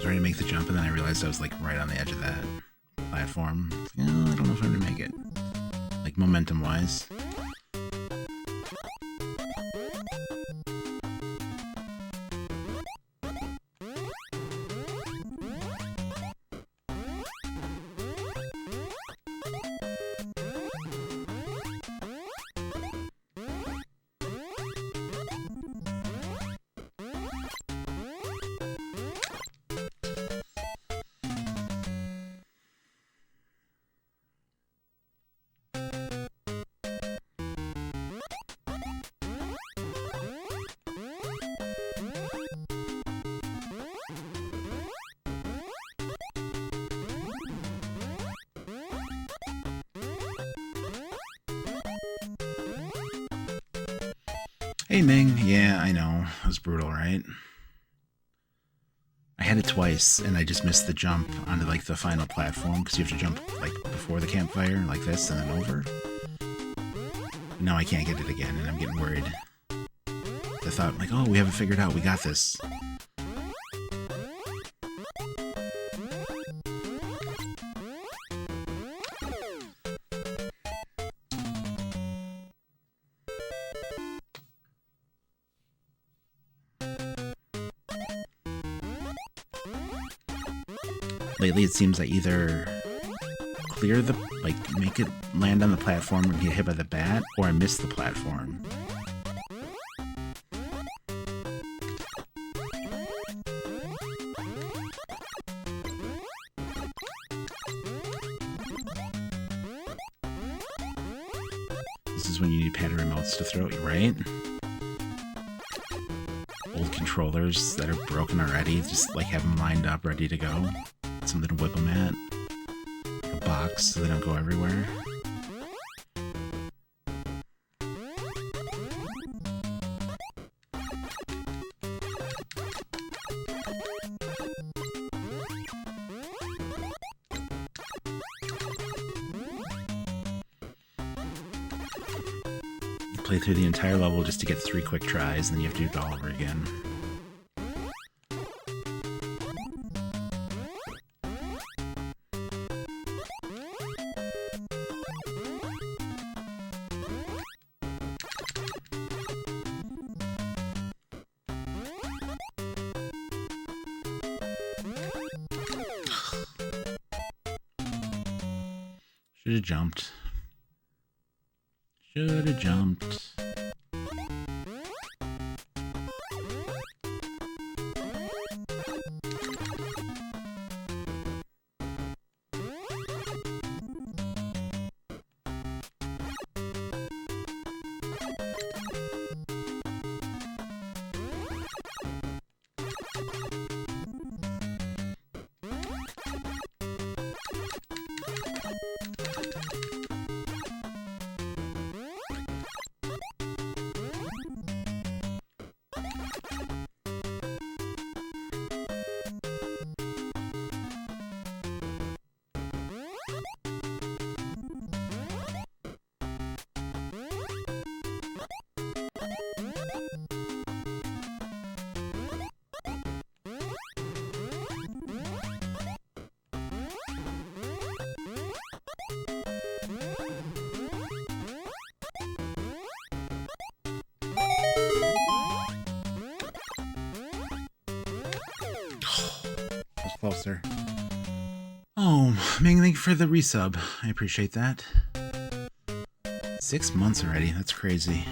Ready to make the jump, and then I realized I was like right on the edge of that platform. I don't know if I'm gonna make it, like momentum wise. Hey Ming, yeah, I know. It was brutal, right? I had it twice, and I just missed the jump onto, like, the final platform, because you have to jump, like, before the campfire, like this, and then over. Now I can't get it again, and I'm getting worried. I thought, like, oh, we have it figured out. We got this. Lately, it seems I either clear the, like, make it land on the platform and get hit by the bat, or I miss the platform. This is when you need padded remotes to throw it, right? Old controllers that are broken already, just like have them lined up, ready to go. Something to whip them at. Like a box so they don't go everywhere. You play through the entire level just to get 3 quick tries, and then you have to do it all over again. Should have jumped. Should have jumped. Closer. Oh, Ming, thank you for the resub. I appreciate that. 6 months already. That's crazy.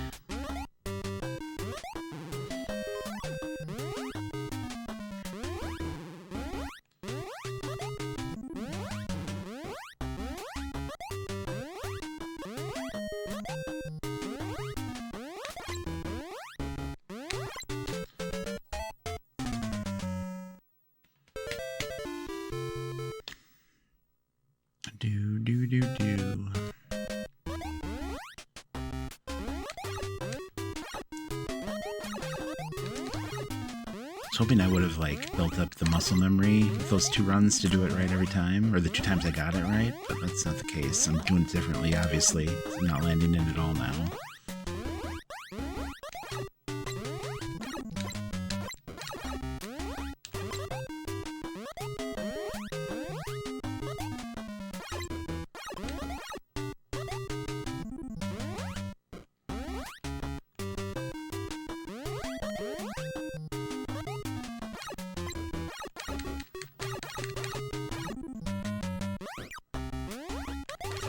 Hoping I would have like built up the muscle memory with those 2 runs to do it right every time, or the 2 times I got it right, but that's not the case. I'm doing it differently, obviously. I'm not landing in it all now.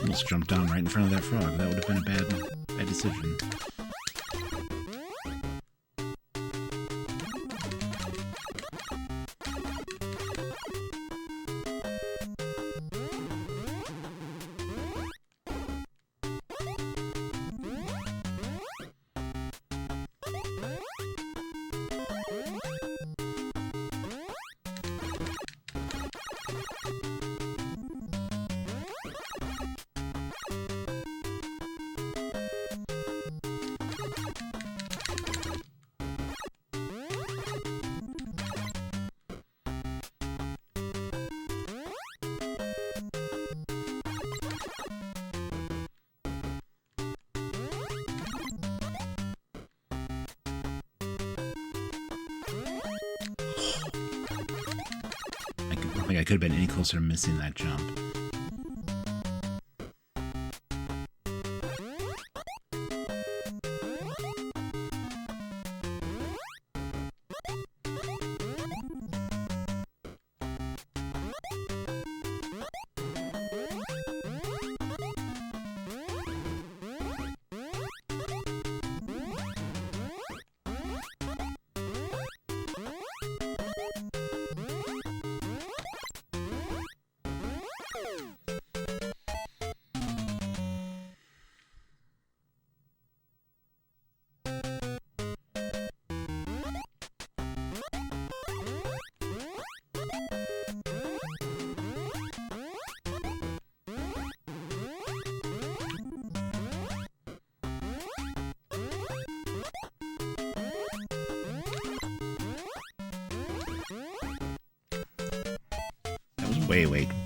Almost jumped down right in front of that frog. That would have been a bad decision. think I could have been any closer to missing that jump.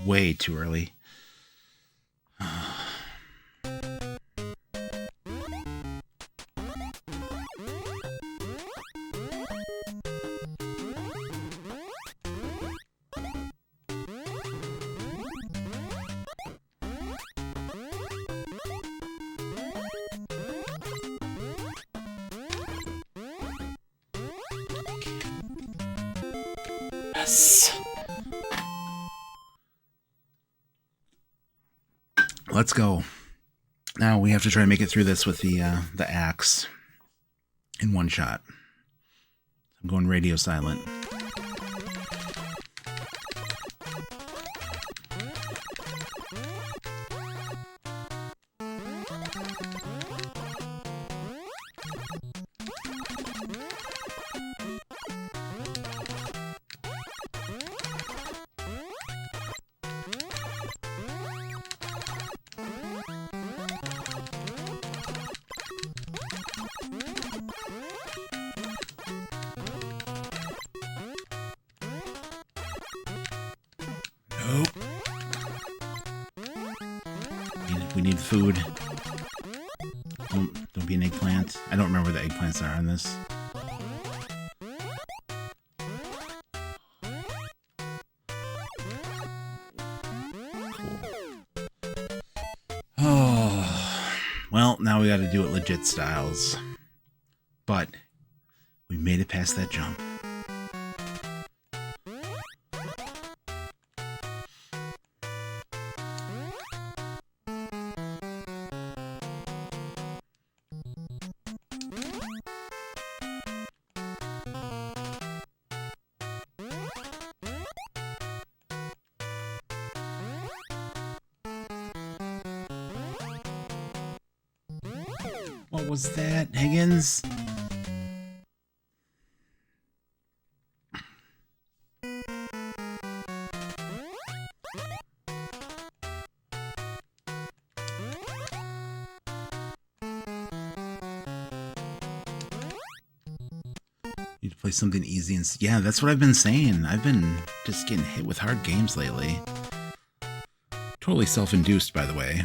Way too early. Yes. Let's go. Now we have to try and make it through this with the axe in one shot. I'm going radio silent. We need food. Don't be an eggplant. I don't remember where the eggplants are on this. Cool. Oh, well, now we got to do it legit styles. But we made it past that jump. What was that, Higgins? Need to play something easy and... Yeah, that's what I've been saying. I've been just getting hit with hard games lately. Totally self-induced, by the way.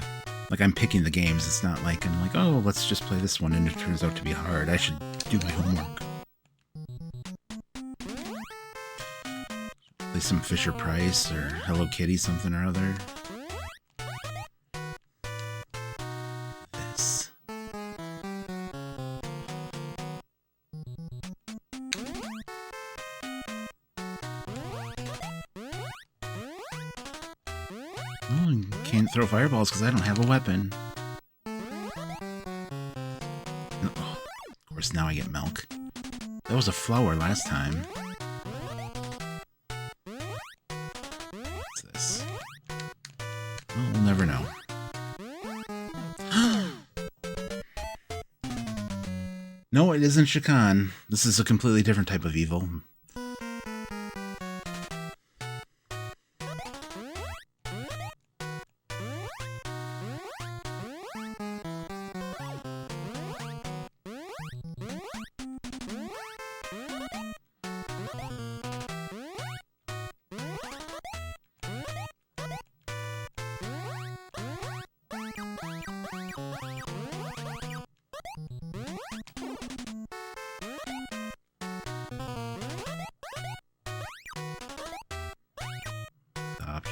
Like, I'm picking the games. It's not like I'm like, oh, let's just play this one, and it turns out to be hard. I should do my homework. Play some Fisher-Price or Hello Kitty something or other. This. Oh, I can't throw fireballs because I don't have a weapon. No, oh, of course, now I get milk. That was a flower last time. What's this? Well, we'll never know. No, it isn't Shakan. This is a completely different type of evil.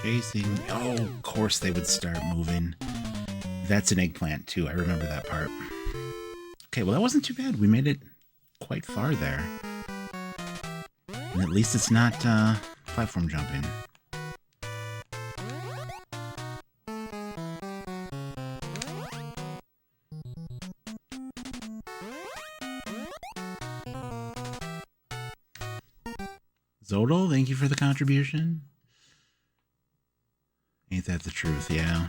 chasing. Oh, of course they would start moving. That's an eggplant, too. I remember that part. Okay, well, that wasn't too bad. We made it quite far there. And at least it's not platform jumping. Zodal, thank you for the contribution. Ain't that the truth, yeah.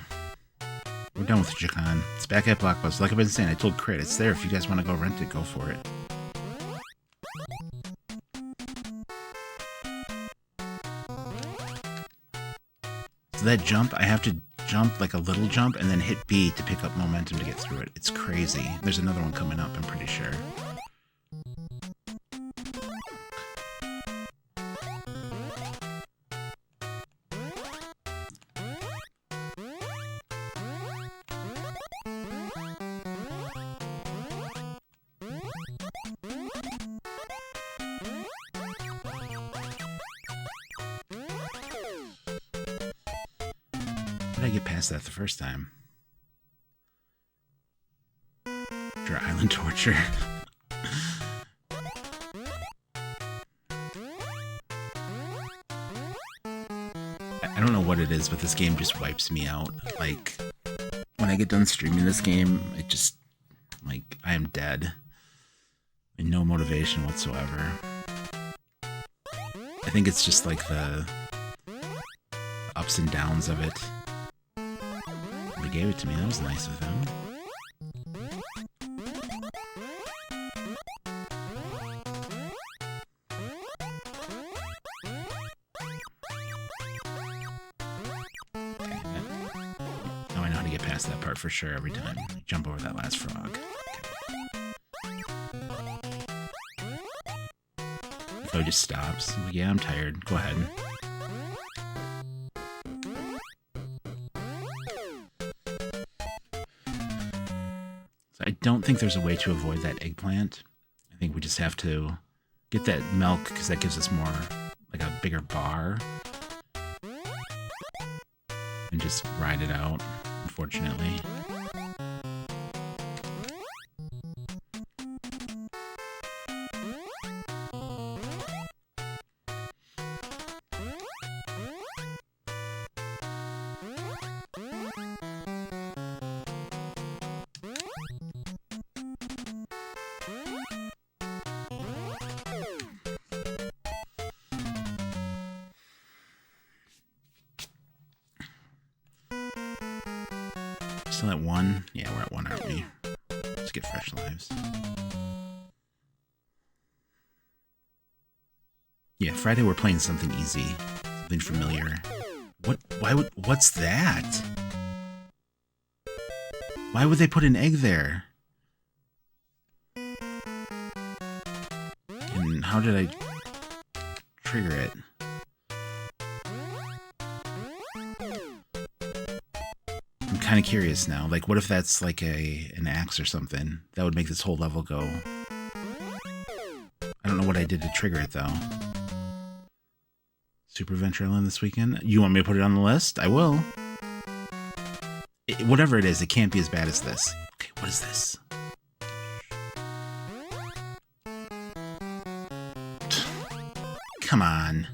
We're done with Jacan. It's back at Blockbuster. Like I've been saying, I told Crit, it's there. If you guys want to go rent it, go for it. So that jump, I have to jump like a little jump and then hit B to pick up momentum to get through it. It's crazy. There's another one coming up, I'm pretty sure. How did I get past that the first time? After Island Torture. I don't know what it is, but this game just wipes me out. Like, when I get done streaming this game, it just, like, I am dead. And no motivation whatsoever. I think it's just like the ups and downs of it. They gave it to me. That was nice of them. Okay, now I know how to get past that part for sure every time. Jump over that last frog. Okay. If it just stops. I'm like, yeah, I'm tired. Go ahead. I don't think there's a way to avoid that eggplant. I think we just have to get that milk because that gives us more, like a bigger bar. And just ride it out, unfortunately. Still at 1? Yeah, we're at 1, aren't we? Let's get fresh lives. Yeah, Friday we're playing something easy. Something familiar. What's that? Why would they put an egg there? And how did I trigger it? I'm kind of curious now. Like, what if that's like an axe or something? That would make this whole level go. I don't know what I did to trigger it, though. Super Adventure Island this weekend? You want me to put it on the list? I will. Whatever it is, it can't be as bad as this. Okay, what is this? Come on.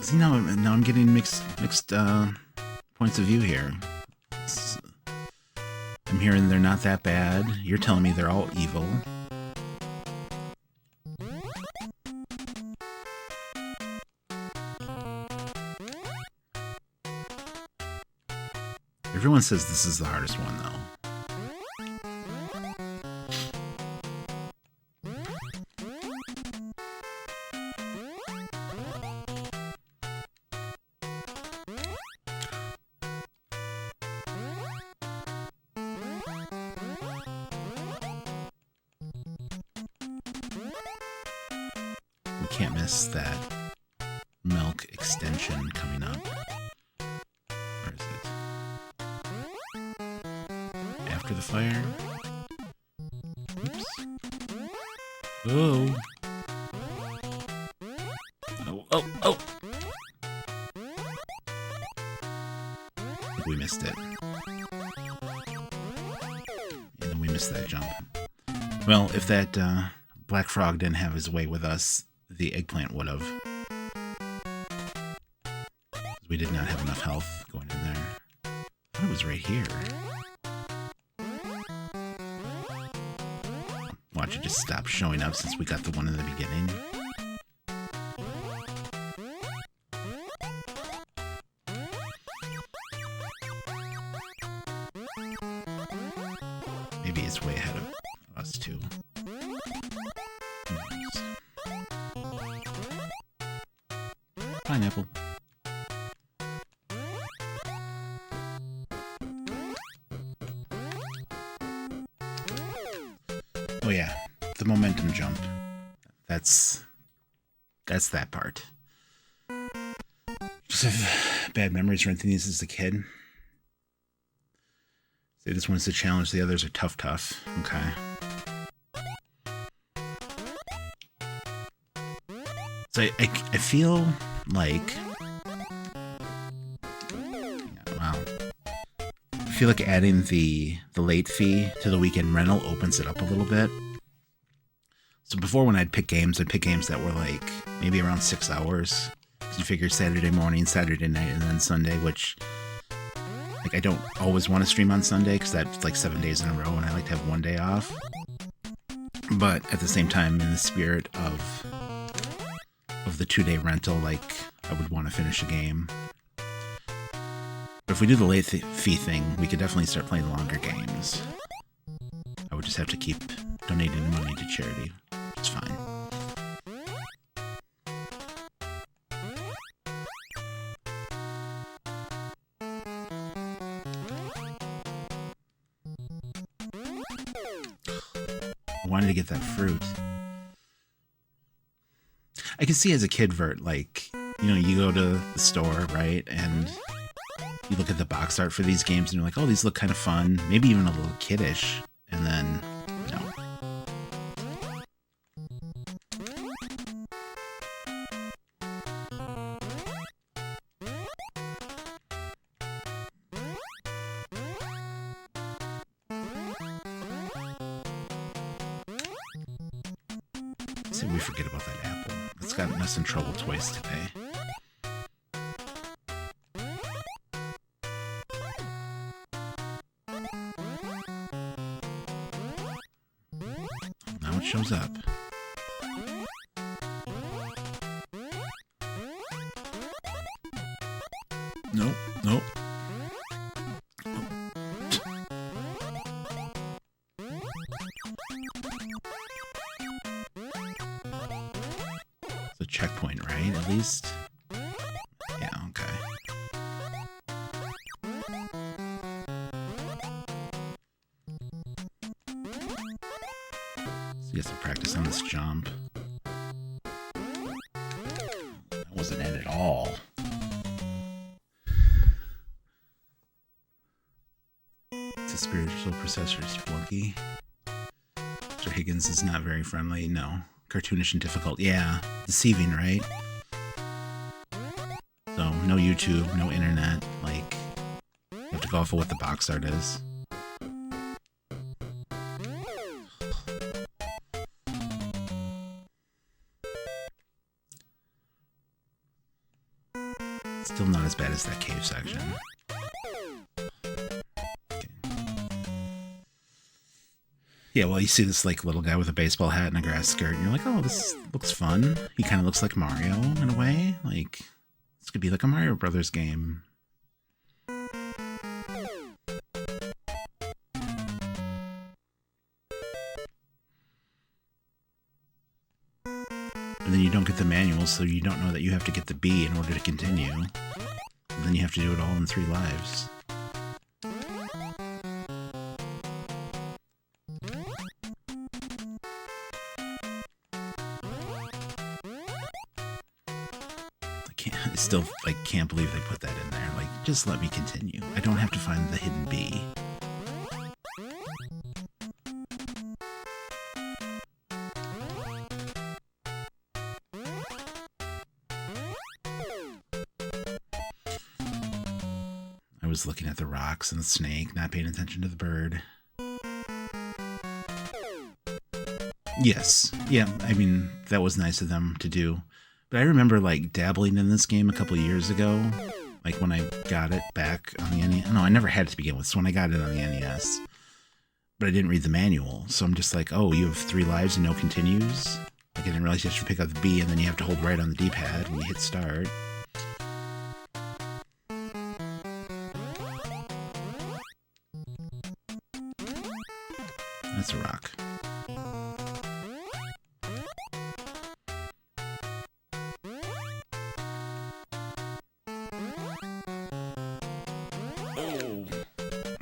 See, now I'm getting mixed points of view here. I'm hearing they're not that bad. You're telling me they're all evil. Everyone says this is the hardest one, though. We can't miss that milk extension coming up. Where is it? after the fire. Oops. Oh. Oh. I think we missed it. And then we missed that jump. Well, if that black frog didn't have his way with us, the eggplant would have. We did not have enough health going in there. I thought it was right here. Watch it just stop showing up since we got the one in the beginning. Maybe it's way ahead of us too. Pineapple. Oh yeah, the momentum jump. That's that part. Just have bad memories renting these as a kid. Say this one's a challenge, the others are tough. Okay. So I feel like... Wow. I feel like adding the late fee to the weekend rental opens it up a little bit. So before, when I'd pick games that were like maybe around 6 hours. Because you figure Saturday morning, Saturday night, and then Sunday, which... Like, I don't always want to stream on Sunday because that's like 7 days in a row and I like to have one day off. But at the same time, in the spirit of the 2-day rental, like, I would want to finish a game. But if we do the late fee thing, we could definitely start playing longer games. I would just have to keep donating money to charity. It's fine. I wanted to get that fruit. I can see as a kid, Vert, like, you know, you go to the store, right, and you look at the box art for these games and you're like, oh, these look kind of fun, maybe even a little kiddish, and then, no. So we forget about that apple. It's gotten us in trouble twice today. Now it shows up. Nope. It's a checkpoint, right? At least? Yeah, okay. So you get some practice on this jump. That wasn't it at all. It's a spiritual processor's flunky. Mr. Higgins is not very friendly. No. Cartoonish and difficult. Yeah. Deceiving, right? So, no YouTube, no internet. Like, you have to go off of what the box art is. Still not as bad as that cave section. Yeah, well, you see this like little guy with a baseball hat and a grass skirt, and you're like, oh, this looks fun. He kind of looks like Mario in a way. Like, this could be like a Mario Brothers game. And then you don't get the manual, so you don't know that you have to get the B in order to continue. And then you have to do it all in 3 lives. I still like can't believe they put that in there. Like, just let me continue. I don't have to find the hidden B. I was looking at the rocks and the snake, not paying attention to the bird. Yes. Yeah, I mean, that was nice of them to do. But I remember, like, dabbling in this game a couple years ago. Like, when I got it back on the NES. No, I never had it to begin with. So when I got it on the NES. But I didn't read the manual. So I'm just like, oh, you have 3 lives and no continues? Like, I didn't realize you have to pick up the B and then you have to hold right on the D-pad when you hit start. That's a rock. Oh,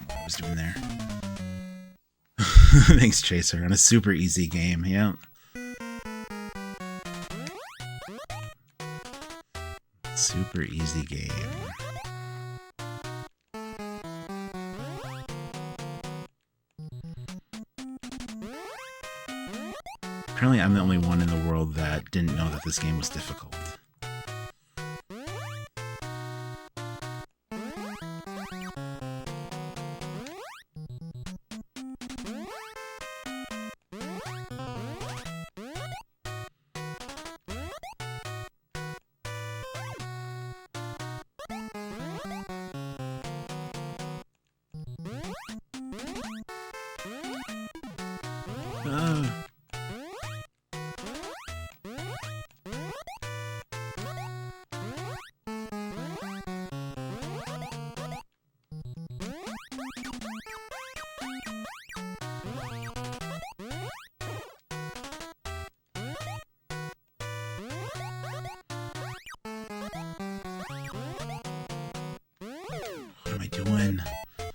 what was doing there? Thanks, Chaser. On a super easy game, yeah. Super easy game. Apparently I'm the only one in the world that didn't know that this game was difficult. What am I doing? I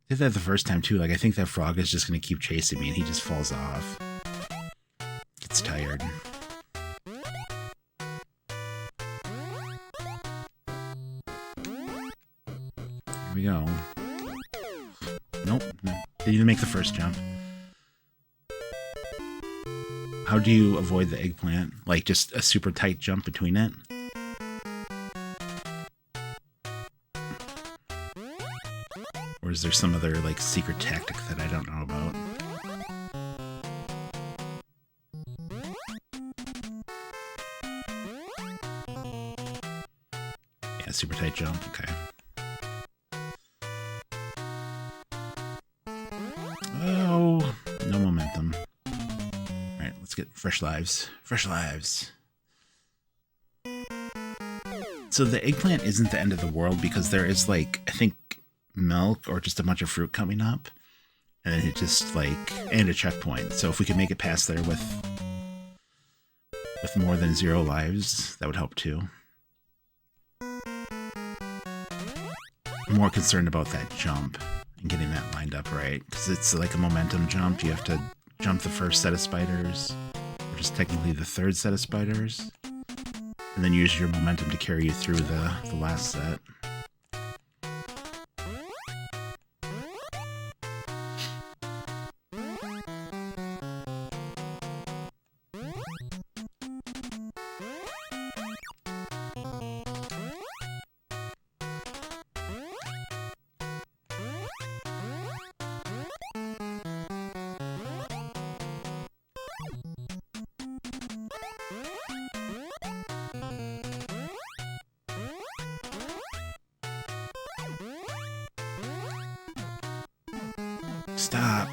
did that the first time too. Like, I think that frog is just going to keep chasing me and he just falls off. Gets tired. Here we go. Nope. Didn't even make the first jump. How do you avoid the eggplant? Like, just a super tight jump between it? Or is there some other, like, secret tactic that I don't know about? Yeah, super tight jump, okay. Oh, no momentum. Alright, let's get fresh lives. Fresh lives. So the eggplant isn't the end of the world because there is, like, I think, milk or just a bunch of fruit coming up. And then it just, like, and a checkpoint. So if we could make it past there with more than 0 lives, that would help too. I'm more concerned about that jump and getting that lined up right. Because it's like a momentum jump. You have to jump the first set of spiders, which is technically the 3rd set of spiders. And then use your momentum to carry you through the last set. Stop.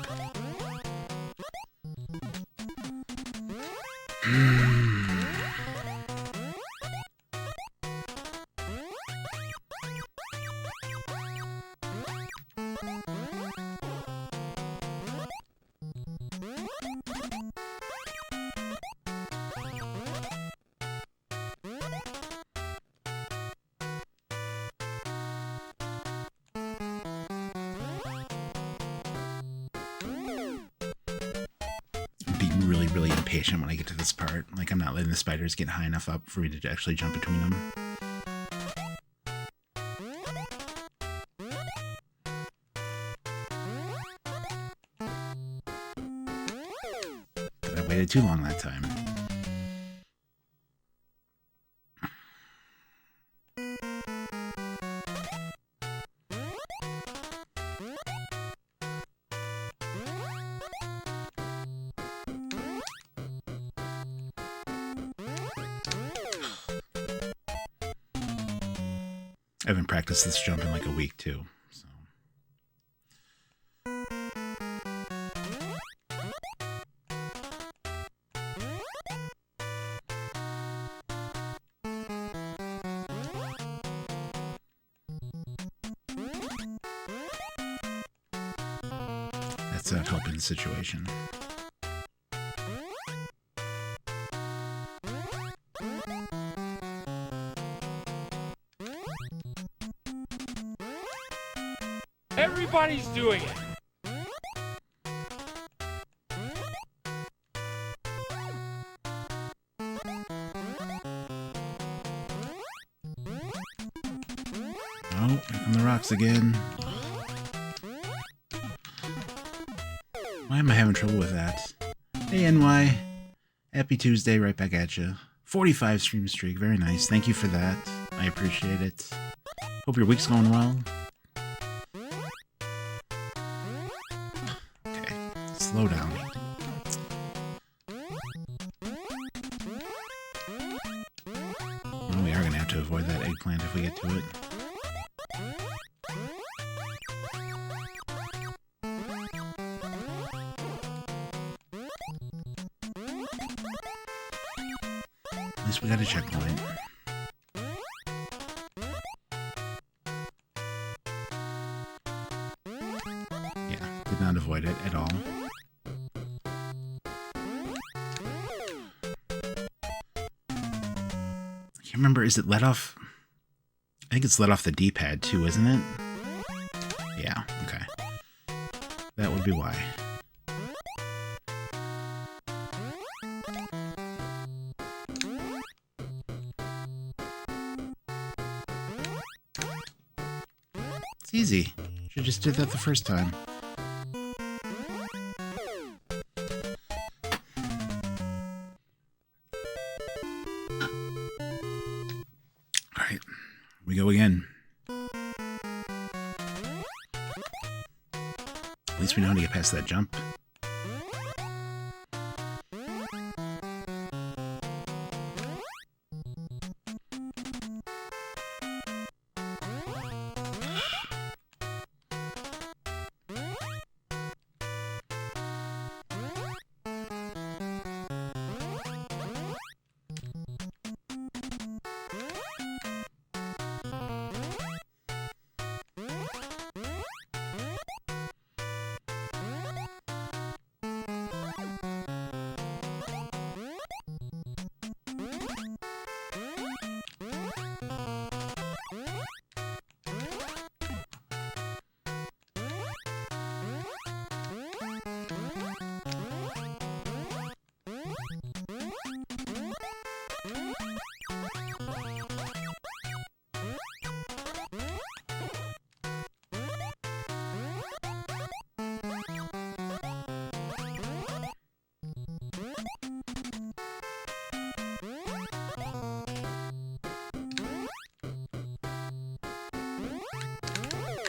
Really impatient when I get to this part. Like, I'm not letting the spiders get high enough up for me to actually jump between them. But I waited too long that time. I haven't practiced this jump in like a week too. So. That's not helping the situation. Everybody's doing it. Oh, here come the rocks again. Why am I having trouble with that? Hey, NY. Happy Tuesday, right back at you. 45 stream streak, very nice. Thank you for that. I appreciate it. Hope your week's going well. Okay, slow down. Well, we are going to have to avoid that eggplant if we get to it. At least we got a checkpoint. Yeah, did not avoid it at all. I can't remember, is it let off? I think it's let off the D-pad too, isn't it? Yeah, okay. That would be why. It's easy. Should just did that the first time. Alright, we go again. At least we know how to get past that jump.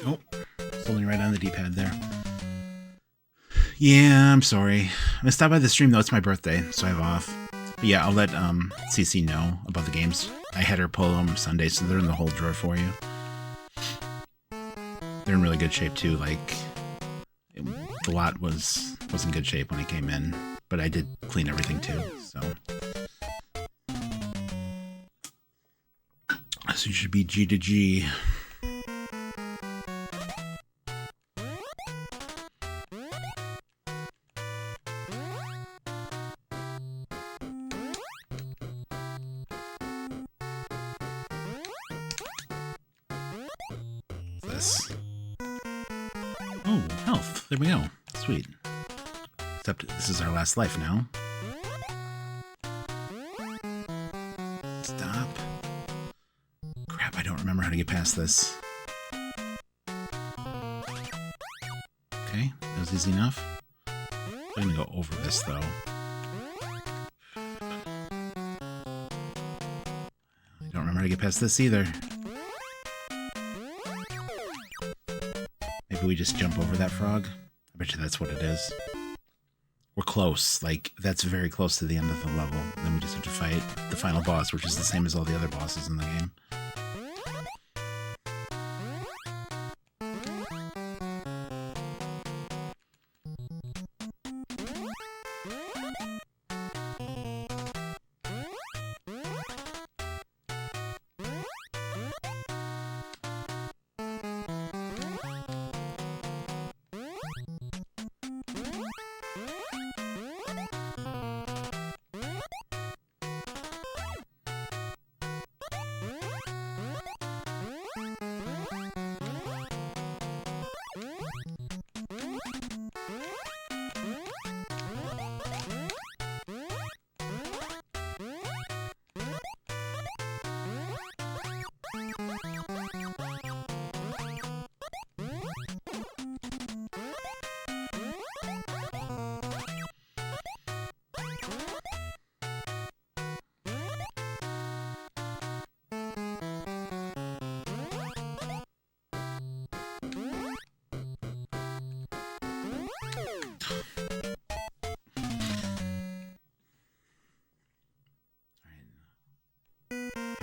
Oh, it's only right on the D-pad there. Yeah, I'm sorry. I'm gonna stop by the stream though. It's my birthday, so I have off. But yeah, I'll let CC know about the games. I had her pull them Sunday, so they're in the whole drawer for you. They're in really good shape too. Like the lot was in good shape when I came in, but I did clean everything too. So you should be G to G. Oh, health. There we go. Sweet. Except this is our last life now. Stop. Crap, I don't remember how to get past this. Okay, that was easy enough. I'm gonna go over this, though. I don't remember how to get past this either. Maybe we just jump over that frog? I bet you that's what it is. We're close. Like, that's very close to the end of the level. Then we just have to fight the final boss, which is the same as all the other bosses in the game.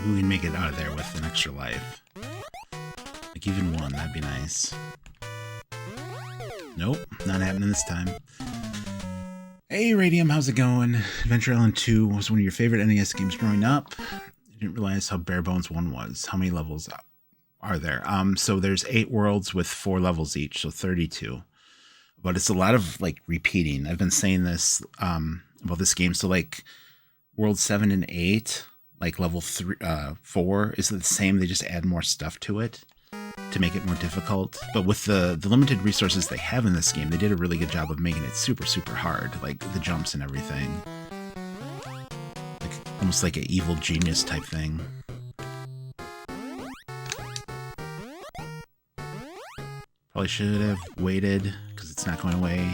Maybe we can make it out of there with an extra life. Like even one, that'd be nice. Nope, not happening this time. Hey Radium, how's it going? Adventure Island 2 was one of your favorite NES games growing up. You didn't realize how bare bones 1 was. How many levels are there? So there's 8 worlds with 4 levels each, so 32. But it's a lot of like repeating. I've been saying this about this game. So like World 7 and 8, like level 4 is the same. They just add more stuff to it to make it more difficult. But with the limited resources they have in this game, they did a really good job of making it super, super hard. Like the jumps and everything. Like almost like an evil genius type thing. Probably should have waited because it's not going away.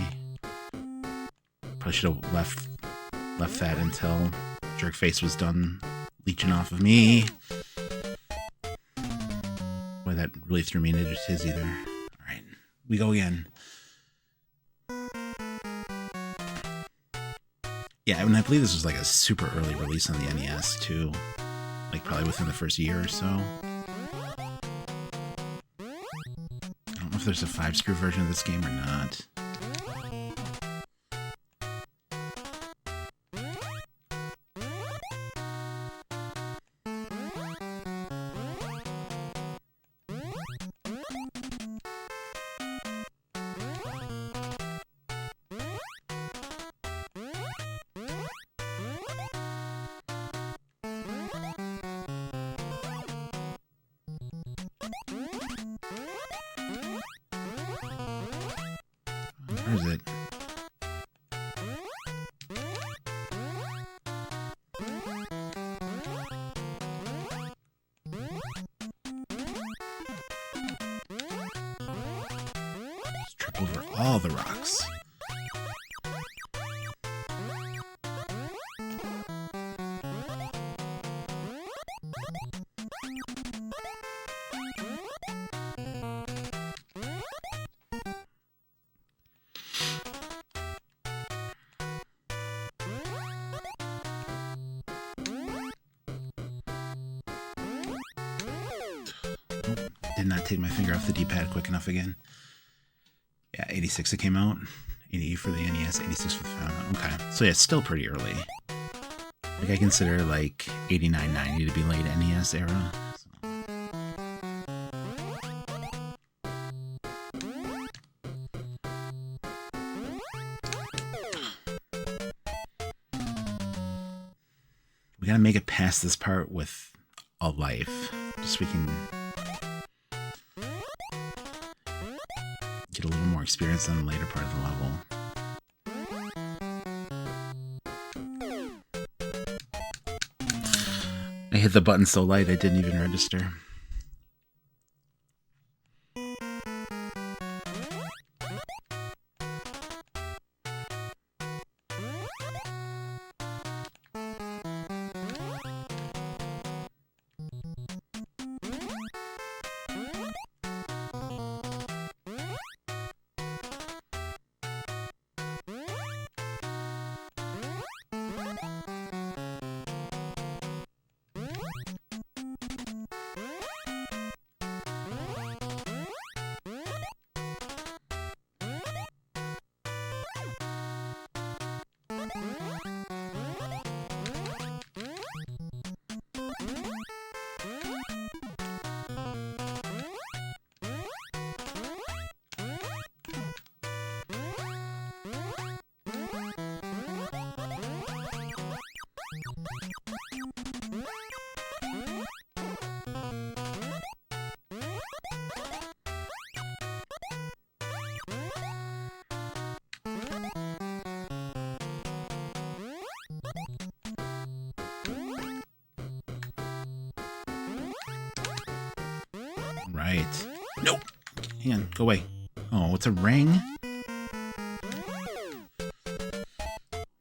Probably should have left that until Jerkface was done leeching off of me. Boy, that really threw me into his either. Alright, we go again. Yeah, and I believe this was like a super early release on the NES too. Like probably within the first year or so. I don't know if there's a 5-screw version of this game or not. Where is it? Just trip over all the rocks. Did not take my finger off the D-pad quick enough again. Yeah, 86 it came out. 80 for the NES, 86 for the Famicom. Okay, so yeah, it's still pretty early. Like I consider like 89, 90 to be late NES era. So. We gotta make it past this part with a life, just so we can get a little more experience on the later part of the level. I hit the button so light I didn't even register. Right. Nope. Hang on. Go away. Oh, it's a ring?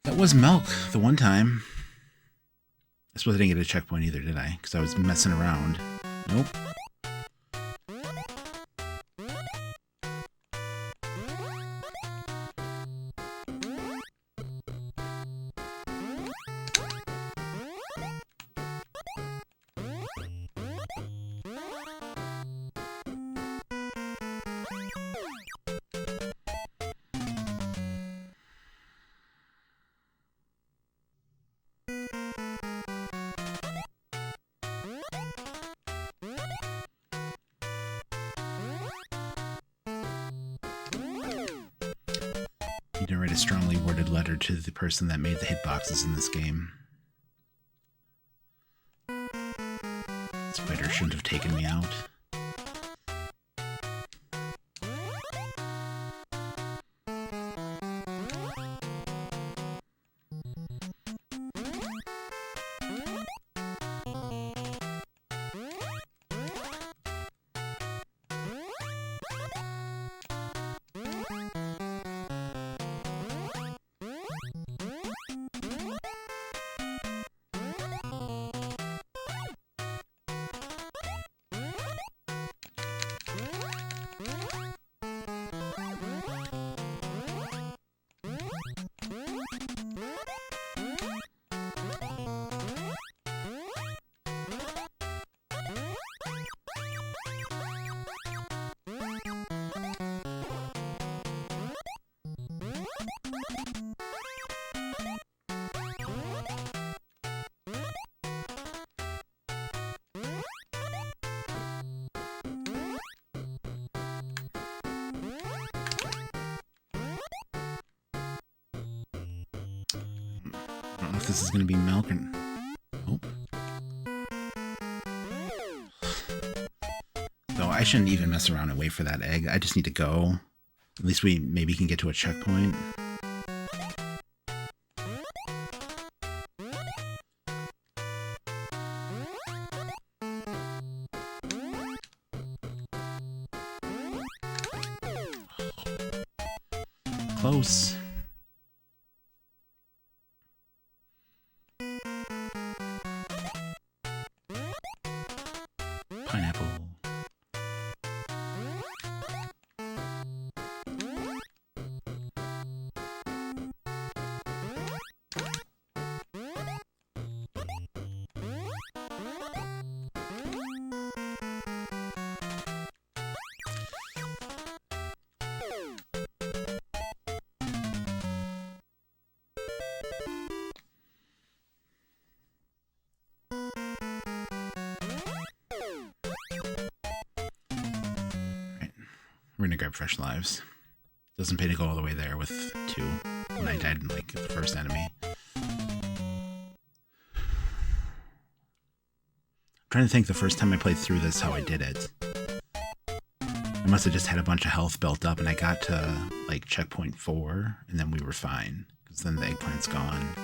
That was milk the one time. I suppose I didn't get a checkpoint either, did I? Because I was messing around. Nope. Need to write a strongly worded letter to the person that made the hitboxes in this game. Spider shouldn't have taken me out. I don't know if this is going to be milk or... Oh. So I shouldn't even mess around and wait for that egg. I just need to go. At least we maybe can get to a checkpoint. Close. Pineapple. We're gonna grab fresh lives. Doesn't pay to go all the way there with 2 when I died in like the first enemy. I'm trying to think the first time I played through this how I did it. I must have just had a bunch of health built up and I got to like checkpoint 4 and then we were fine. Because then the eggplant's gone.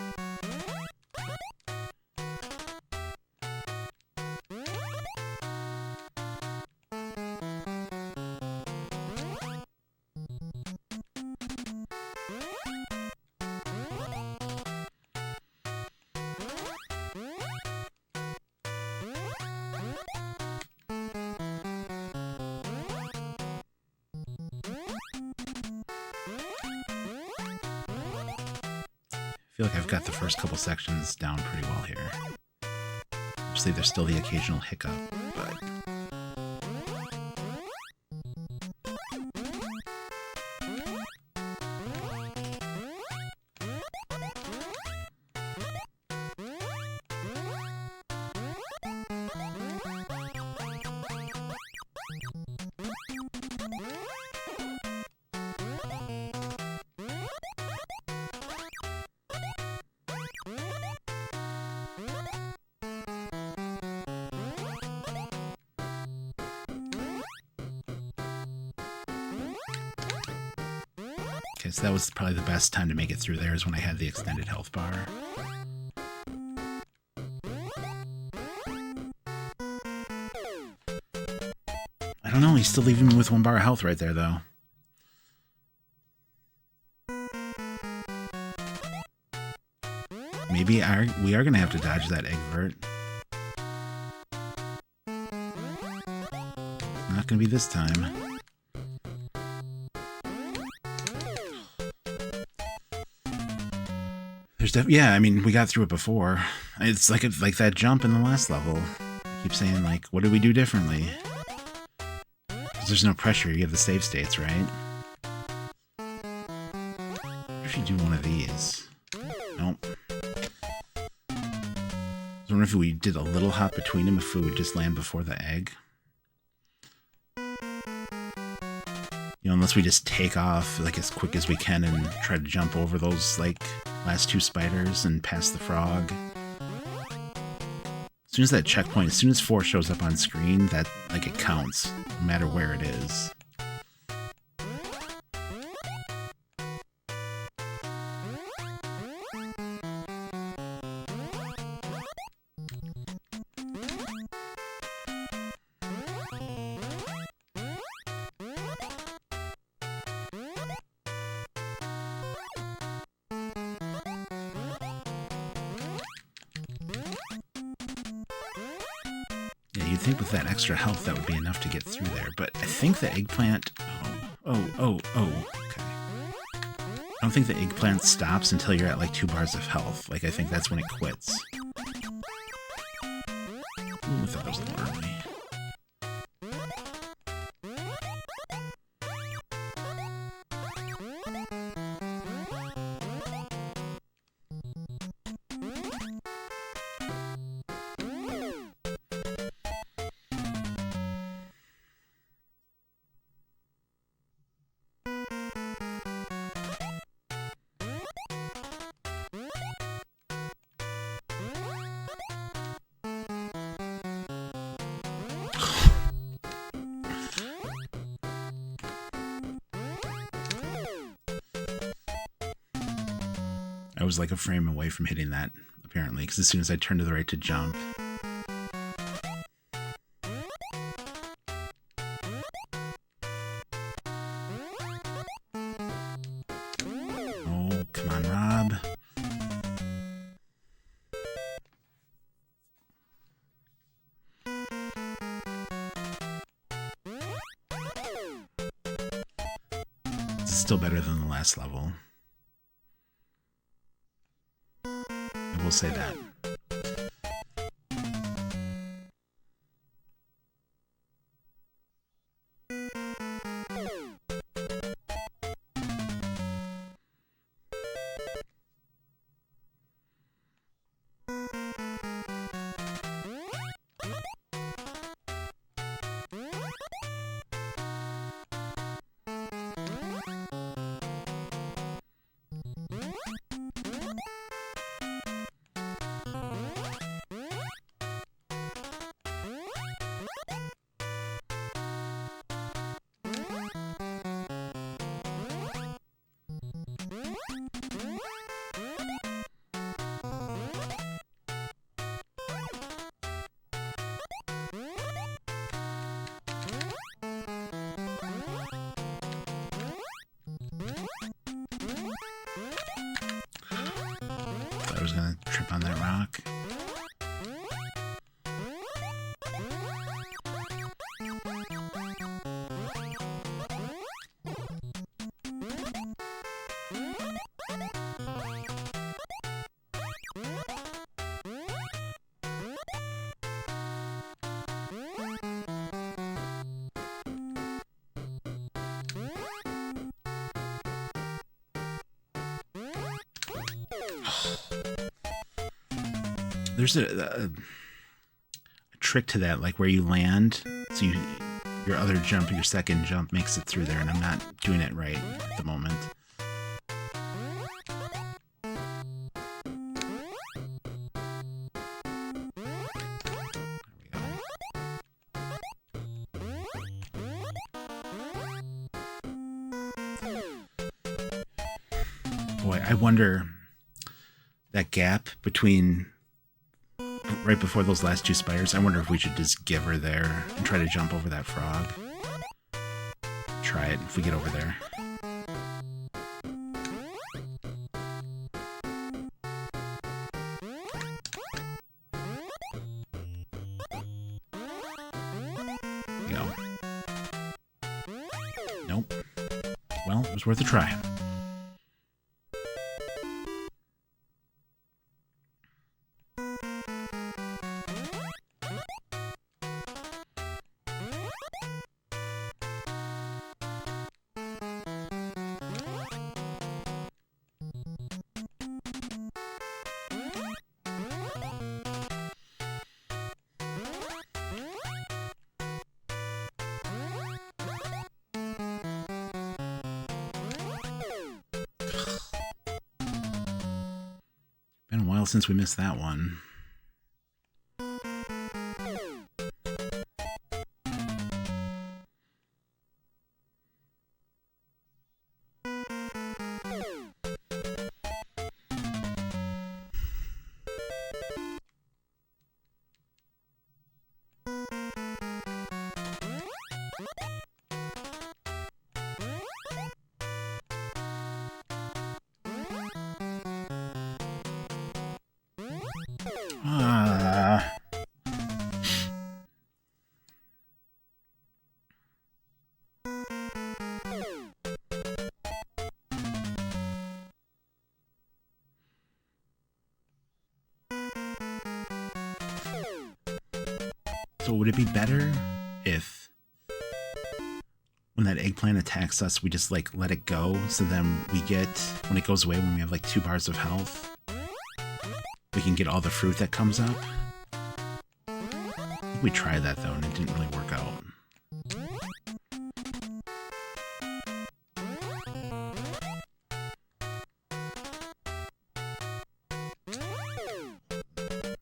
I feel like I've got the first couple sections down pretty well here. Obviously there's still the occasional hiccup, but... Okay, so that was probably the best time to make it through there is when I had the extended health bar. I don't know, he's still leaving me with 1 bar of health right there, though. Maybe we are going to have to dodge that egg vert. Not going to be this time. There's yeah, I mean, we got through it before. It's like that jump in the last level. I keep saying, like, what did we do differently? Because there's no pressure. You have the save states, right? What if you do one of these? Nope. I wonder if we did a little hop between them, if we would just land before the egg. You unless we just take off like as quick as we can and try to jump over those like last 2 spiders and past the frog. As soon as that checkpoint, as soon as 4 shows up on screen, that like it counts, no matter where it is. You'd think with that extra health that would be enough to get through there, but I think the eggplant... Okay. I don't think the eggplant stops until you're at like 2 bars of health. Like, I think that's when it quits. Ooh, I thought that was a little early. I was like a frame away from hitting that, apparently, because as soon as I turned to the right to jump... Oh, come on, Rob. It's still better than the last level. I will say that. I was gonna trip on that rock. There's a trick to that, like where you land, so your other jump, your second jump makes it through there, and I'm not doing it right at the moment. Boy, I wonder that gap between right before those last 2 spiders, I wonder if we should just give her there and try to jump over that frog. Try it if we get over there. Go. Nope. Well, it was worth a try. while since we missed that one. So would it be better if when that eggplant attacks us, we just like let it go, so then we get, when it goes away, when we have like 2 bars of health, we can get all the fruit that comes up? I think we tried that though, and it didn't really work out.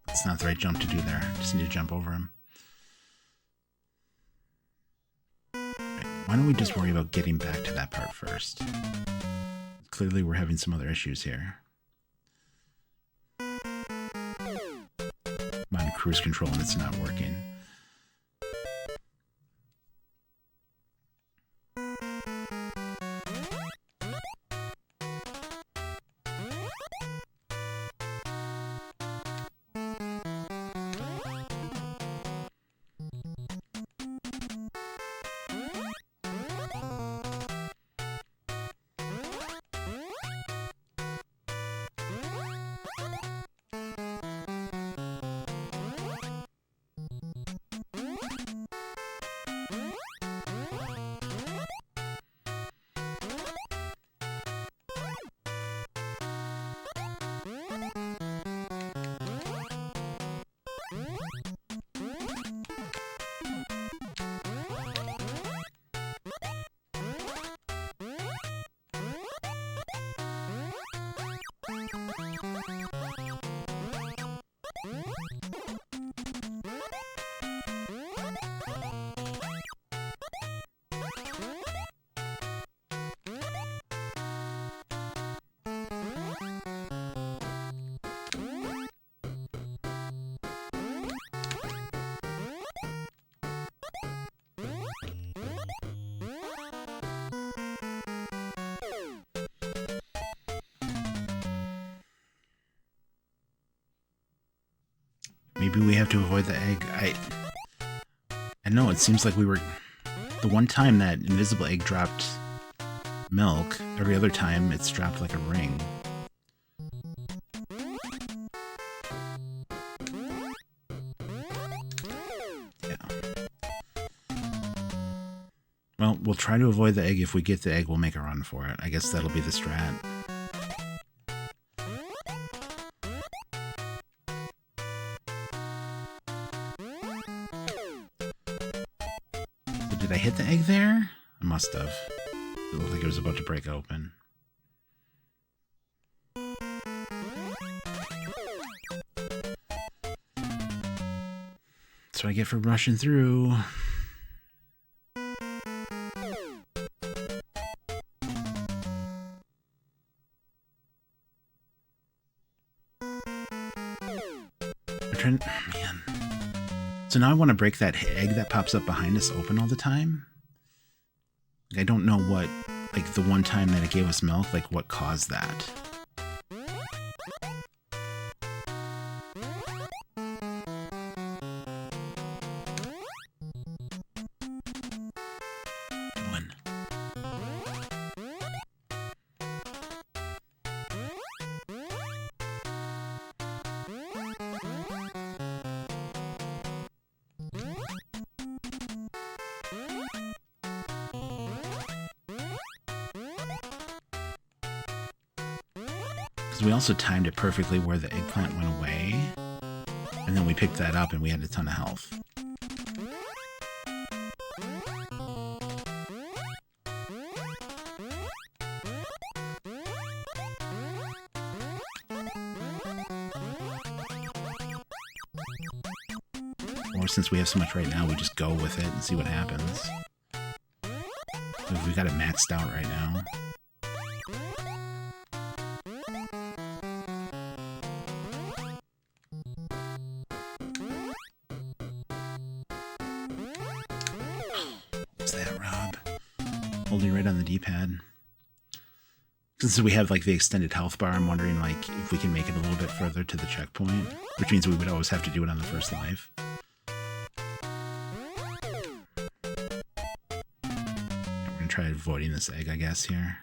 It's not the right jump to do there. Just need to jump over him. Why don't we just worry about getting back to that part first? Clearly we're having some other issues here. I'm on cruise control and it's not working. Maybe we have to avoid the egg. I know, it seems like we were... The one time that invisible egg dropped milk, every other time it's dropped like a ring. Yeah. Well, we'll try to avoid the egg. If we get the egg, we'll make a run for it. I guess that'll be the strat. Did I hit the egg there? I must have. It looked like it was about to break open. That's what I get for rushing through. Man. So now I want to break that egg that pops up behind us open all the time. I don't know what, like the one time that it gave us milk, like what caused that. One. We also timed it perfectly where the eggplant went away, and then we picked that up and we had a ton of health. Or since we have so much right now, we just go with it and see what happens. We got it maxed out right now. What's that, Rob? Holding right on the D-pad. Since we have like the extended health bar, I'm wondering like if we can make it a little bit further to the checkpoint, which means we would always have to do it on the first life. We're gonna try avoiding this egg, I guess, here.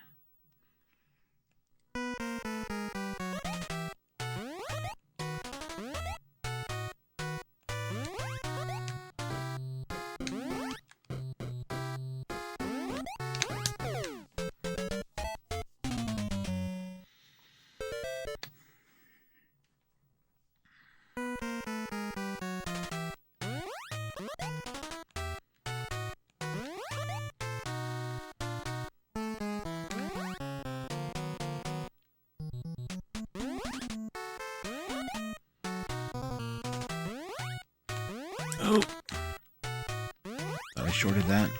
Oh! Thought I shorted that.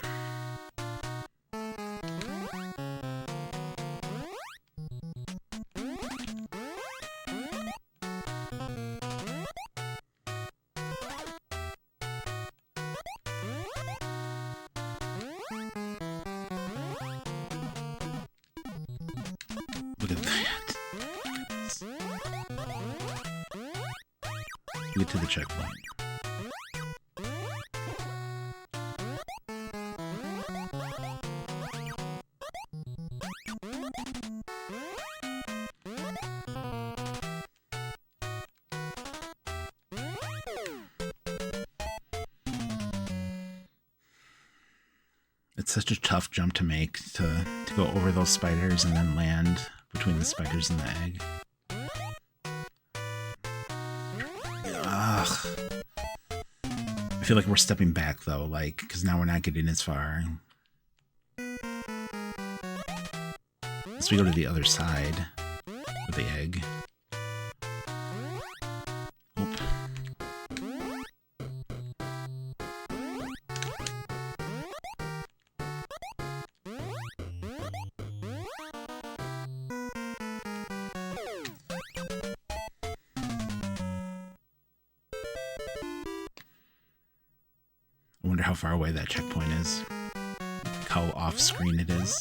Look at that. We get to the checkpoint. It's such a tough jump to make to go over those spiders and then land between the spiders and the egg. Ugh. I feel like we're stepping back though, like, because now we're not getting as far. As we go to the other side with the egg. Oop. I wonder how far away that checkpoint is. How off screen it is.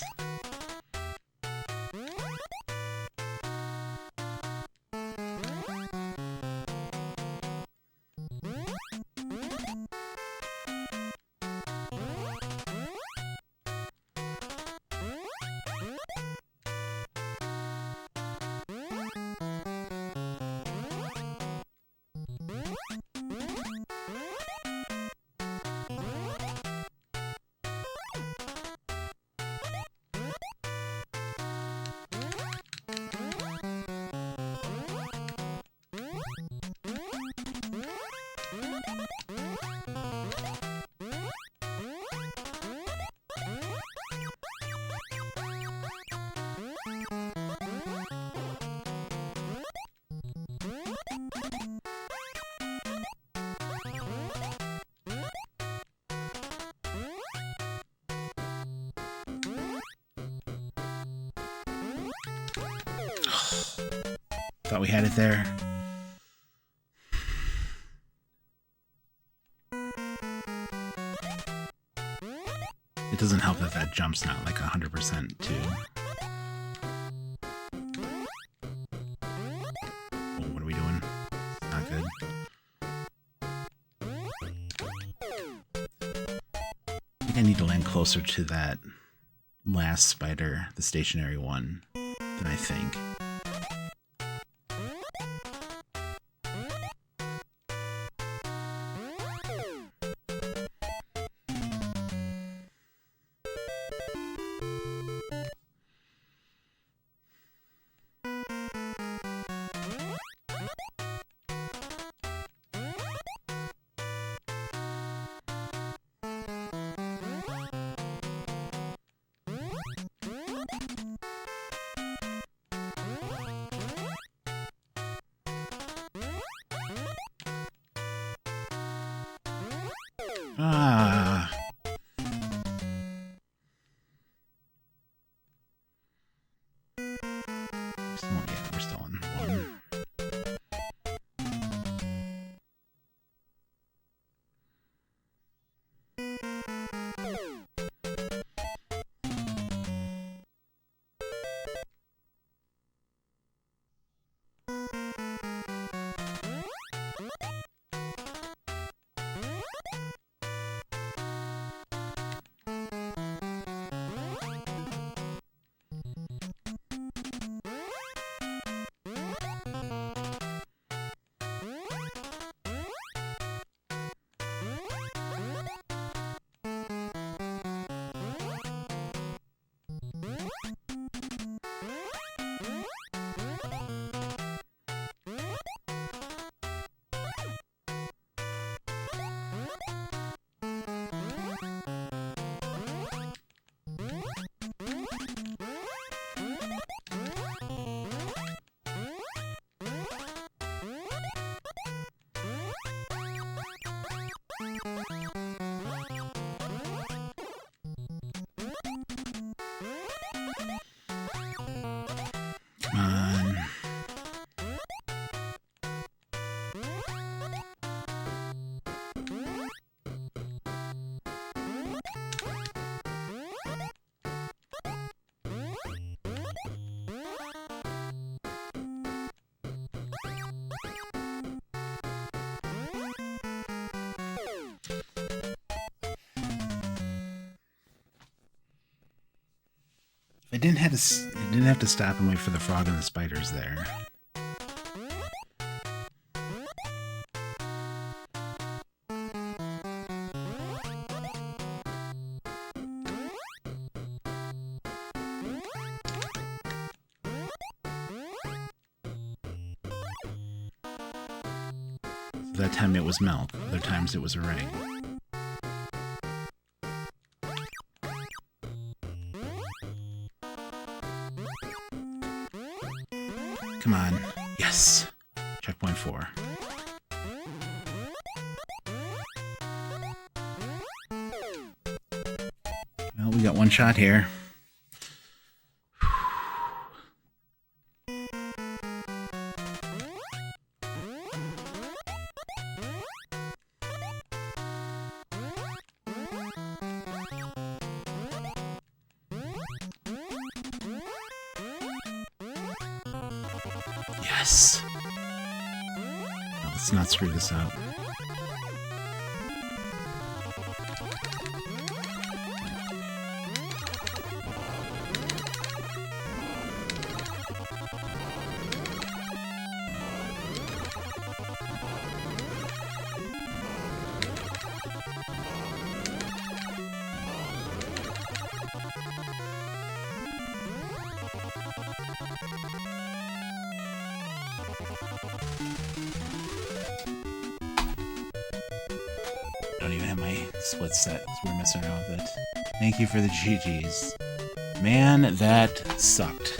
Thought we had it there. It doesn't help that that jump's not like 100% too. Oh, what are we doing? Not good. I think I need to land closer to that last spider, the stationary one, than I think. Ah. We're still on one. Come on. I didn't have to stop and wait for the frog and the spiders there. So that time it was milk, other times it was a ring. Come on. Yes. Checkpoint 4. Well, we got one shot here. Yes. No, let's not screw this up. Don't even have my split set, so we're messing around with it. Thank you for the GGs. Man, that sucked.